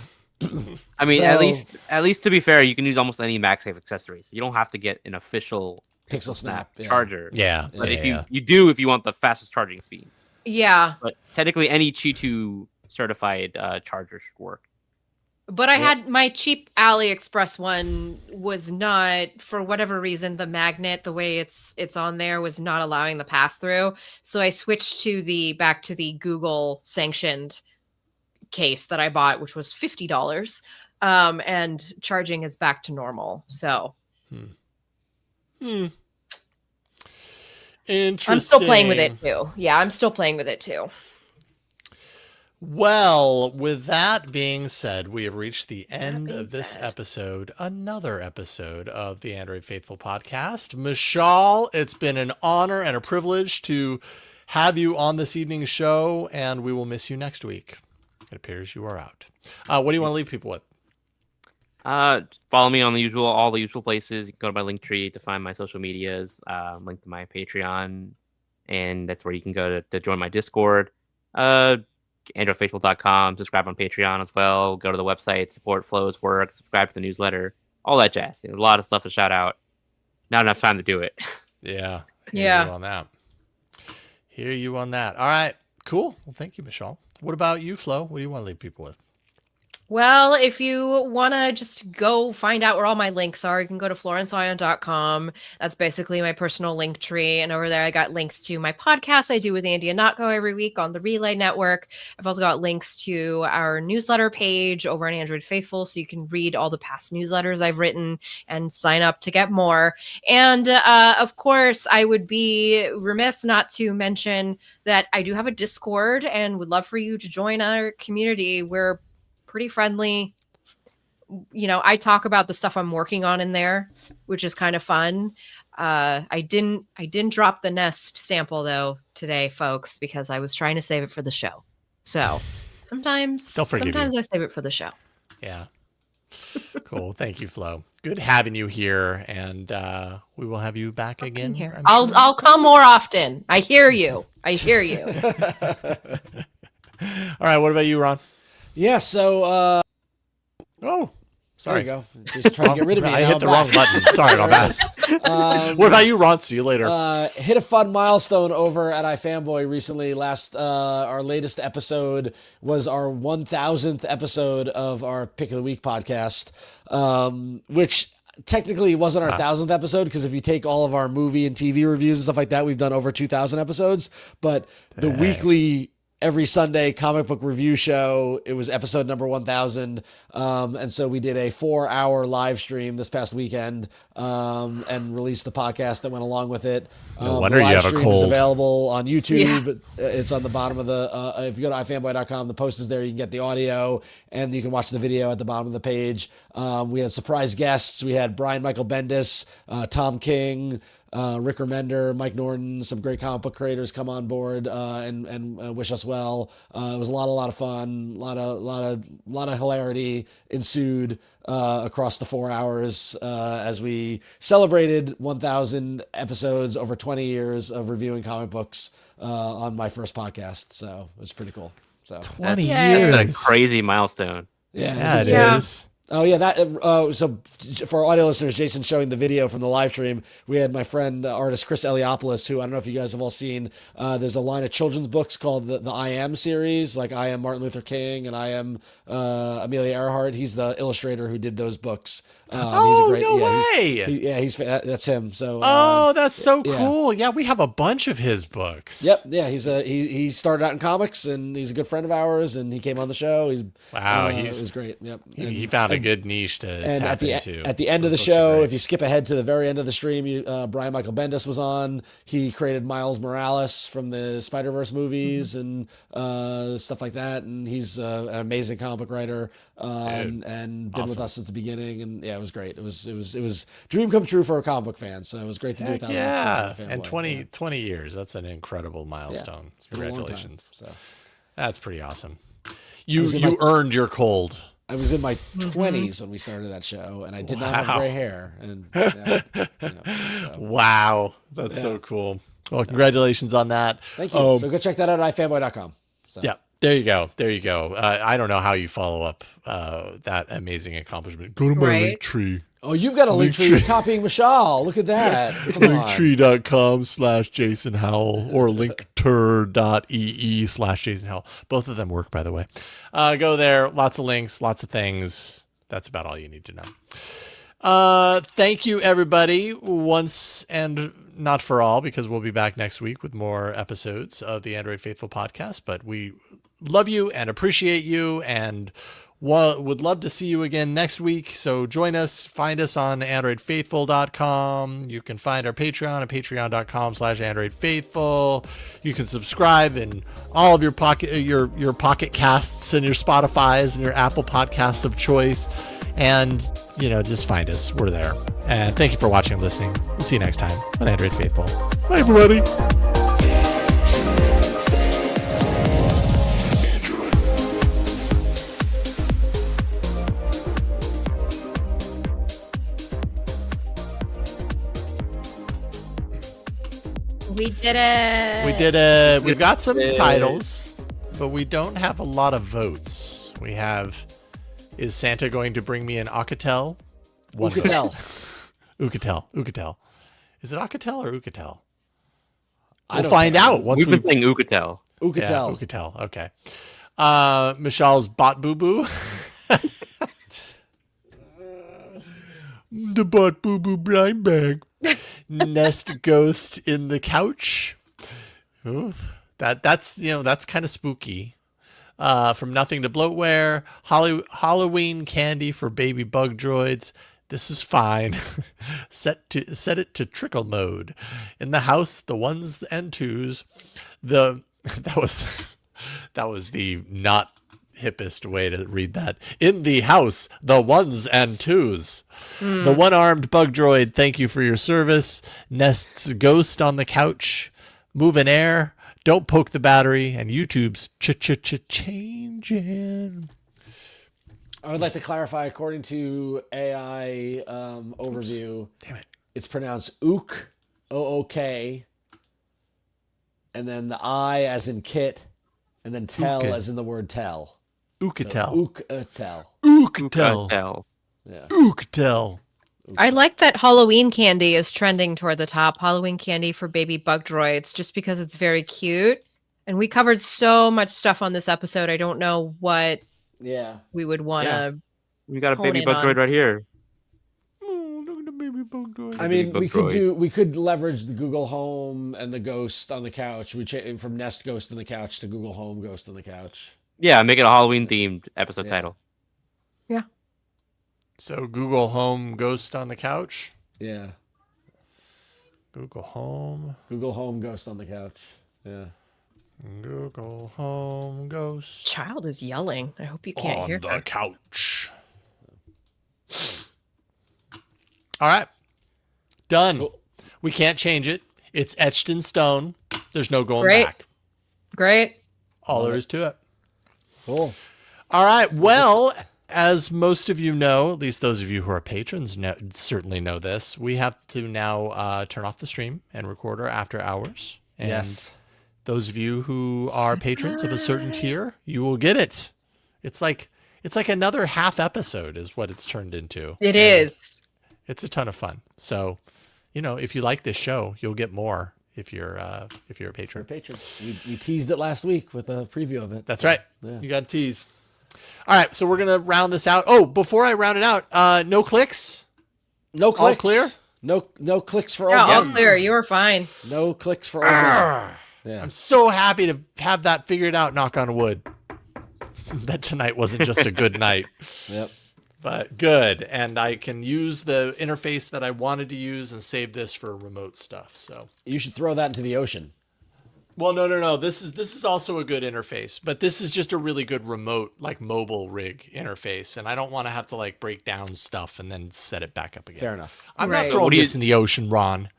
I mean, So- at least to be fair, you can use almost any MagSafe accessory, so you don't have to get an official Pixel Snap. Yeah. charger. Yeah. But yeah, if you do, if you want the fastest charging speeds, yeah. but technically any Qi2 certified charger should work. But I had my cheap AliExpress one was not, for whatever reason, the magnet, the way it's on there, was not allowing the pass through. So I switched to back to the Google sanctioned case that I bought, which was $50. And charging is back to normal. So Interesting. I'm still playing with it too. Yeah, I'm still playing with it too. Well, with that being said, we have reached the end being of this said. episode, another episode of the Android Faithful podcast. Mishaal, it's been an honor and a privilege to have you on this evening's show, and we will miss you next week. It appears you are out. What do you want to leave people with? Follow me on all the usual places. You can go to my link tree to find my social medias, link to my Patreon, and that's where you can go to join my Discord. AndroidFaithful.com, subscribe on Patreon as well. Go to the website, support Flo's work, subscribe to the newsletter, all that jazz. A lot of stuff to shout out. Not enough time to do it. Yeah. Yeah. Hear you on that. Hear you on that. All right. Cool. Well, thank you, Mishaal. What about you, Flo? What do you want to leave people with? Well, if you want to just go find out where all my links are, you can go to florenceion.com. That's basically my personal link tree. And over there, I got links to my podcast I do with Andy and Notco every week on the Relay Network. I've also got links to our newsletter page over on Android Faithful, so you can read all the past newsletters I've written and sign up to get more. And of course, I would be remiss not to mention that I do have a Discord and would love for you to join our community. We're pretty friendly. I talk about the stuff I'm working on in there, which is kind of fun. I didn't drop the Nest sample though today, folks, because I was trying to save it for the show. So sometimes I save it for the show. Yeah. Cool. Thank you, Flo. Good having you here, and we will have you back again. Here. I'll come more often. I hear you. All right. What about you, Ron? Yeah, so Oh, sorry. there you go. Just trying to get rid of me. I Now hit I'm the back. wrong button. Sorry about that. What about you, Ron? See you later. Hit a fun milestone over at iFanboy recently. Our latest episode was our 1000th episode of our Pick of the Week podcast, which technically wasn't our 1000th episode, because if you take all of our movie and TV reviews and stuff like that, we've done over 2,000 episodes. But the weekly, every Sunday comic book review show, it was episode number 1000. And so we did a 4-hour live stream this past weekend and released the podcast that went along with it. No wonder the you live have a stream is cold. available on YouTube. It's on the bottom of the, if you go to ifanboy.com, the post is there. You can get the audio and you can watch the video at the bottom of the page. We had surprise guests. We had Brian Michael Bendis, Tom King, Rick Remender, Mike Norton, some great comic book creators come on board and wish us well. It was a lot of fun, a lot of hilarity ensued across the 4 hours as we celebrated 1,000 episodes over 20 years of reviewing comic books on my first podcast. So it was pretty cool. So 20 Yay. That's years. a crazy milestone. yeah, It Yeah. is. Oh yeah, so for our audio listeners, Jason's showing the video from the live stream. We had my friend artist Chris Eliopoulos, who I don't know if you guys have all seen. There's a line of children's books called the I Am series, like I Am Martin Luther King and I Am Amelia Earhart. He's the illustrator who did those books. He's a great, no way. That's him. So That's so yeah. cool. Yeah, we have a bunch of his books. Yep, yeah, he started out in comics and he's a good friend of ours and he came on the show. Wow, it was great. Yep, He found a good niche to And tap at the into. at the end of the Those books are show, great. if you skip ahead to the very end of the stream, Brian Michael Bendis was on. He created Miles Morales from the Spider-Verse movies and stuff like that. And he's an amazing comic book writer and been with awesome. us since the beginning. And yeah, it was great. It was dream come true for a comic book fan. So it was great to do 1,000 yeah, episodes. and 20 years. That's an incredible milestone. It's been a long time, Congratulations. so That's pretty awesome. You was in my- earned your cold. I was in my 20s when we started that show, and I did not have gray hair. And so. Wow, that's so cool. Well, congratulations on that. Thank you. So go check that out at ifanboy.com. So. Yeah, there you go. There you go. I don't know how you follow up that amazing accomplishment. Go to my Right. link tree. Oh, you've got a link tree. You're copying Mishaal. Look at that. Come on. linktree.com/Jason Howell or linkter.ee/Jason Howell. Both of them work, by the way. Go there. Lots of links, lots of things. That's about all you need to know. Thank you, everybody, once and not for all, because we'll be back next week with more episodes of the Android Faithful podcast. But we love you and appreciate you and would love to see you again next week. So join us. Find us on AndroidFaithful.com. You can find our Patreon at patreon.com/AndroidFaithful. You can subscribe in all of your pocket casts and your Spotify's and your Apple Podcasts of choice. And, just find us. We're there. And thank you for watching and listening. We'll see you next time on Android Faithful. Bye, everybody. We did it. We did it. We've got some titles, but we don't have a lot of votes. We have, is Santa going to bring me an Alcatel? Ucatel. Ucatel. Is it Alcatel or Ucatel? I We'll find out once We've been saying Ucatel. Ucatel. Yeah, Ucatel. Okay. Mishaal's Bot Boo Boo. The Bot Boo Boo blind bag. Nest ghost in the couch. Oof. That's kind of spooky. From nothing to bloatware. Halloween candy for baby bug droids. This is fine. Set it to trickle mode. In the house, the ones and twos. That was the not hippest way to read that. In the house, the ones and twos. The one-armed bug droid, thank you for your service. Nest's ghost on the couch. Move in air. Don't poke the battery. And YouTube's changing. I would like to clarify, according to AI overview, Damn it. it's pronounced ook, O-O-K, and then the I as in kit, and then tell Uka. as in the word tell. Ucatel. So, Ucatel. Ucatel. Yeah. Ucatel. I like that Halloween candy is trending toward the top. Halloween candy for baby bug droids, just because it's very cute. And we covered so much stuff on this episode. I don't know what Yeah. we would want to. We got a Hone baby in bug on. droid right here. Oh, look at the baby bug droid. I mean, Baby bug we could leverage the Google Home and the ghost on the couch. We change from Nest Ghost on the couch to Google Home Ghost on the couch. Yeah, make it a Halloween themed episode Yeah. title. So Google Home ghost on the couch. Yeah. Google Home. Google Home Ghost on the couch. Yeah. Google Home ghost Child is yelling. I hope you can't on hear the that. couch. All right. Done. Cool. We can't change it. It's etched in stone. There's no going Great. back. Great. All there is to it. Cool. All right. Well, as most of you know, at least those of you who are patrons certainly know this, we have to now turn off the stream and record our after hours. And Yes. those of you who are patrons of a certain tier, you will get it. It's like another half episode is what it's turned into. It is. It's a ton of fun. So, if you like this show, you'll get more if you're a For patron. patrons. We teased it last week with a preview of it. That's right. Yeah. You got to tease. All right, so we're gonna round this out. Oh, before I round it out, no clicks. No clicks. clear? No clicks for Yeah, old all one. clear. You were fine. No clicks for old one. Yeah. I'm so happy to have that figured out. Knock on wood. That tonight wasn't just a good night. Yep. But good, and I can use the interface that I wanted to use and save this for remote stuff. So, You should throw that into the ocean. well, no. This is also a good interface, but this is just a really good remote, like mobile rig interface, and I don't want to have to break down stuff and then set it back up again. Fair enough. I'm Right. not throwing What do you- this in the ocean, Ron.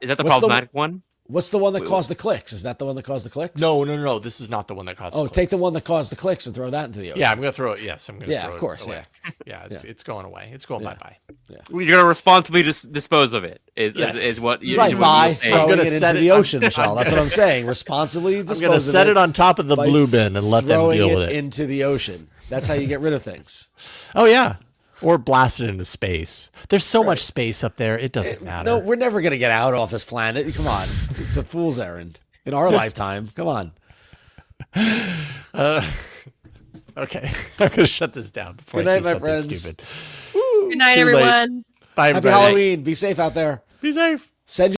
Is that the What's the- problematic one? What's the one that caused the clicks? Is that the one that caused the clicks? No. This is not the one that caused. Oh, the take clicks. the one that caused the clicks and throw that into the ocean. Yeah, I'm gonna throw it. Yes, I'm gonna. Yeah, throw of course, It away. Yeah, it's going away. It's going Yeah. bye. You're gonna responsibly dispose of it. Yes. Is what you Right, is what by you'll say. throwing gonna it set into it- the I'm- ocean, Michelle. That's what I'm saying. Responsibly I'm dispose gonna of set it on top of the by blue bin and let them throwing deal it with it. into the ocean. That's how you get rid of things. Oh yeah, or blast it into space. There's so much space up there. It doesn't matter. No, we're never going to get out off this planet. Come on. It's a fool's errand. In our lifetime. Come on. Okay, I'm gonna shut this down before Good I night, say my something friends. stupid. Good night, Too late. everyone. Bye, Happy everybody. Halloween. Be safe out there. Be safe. Send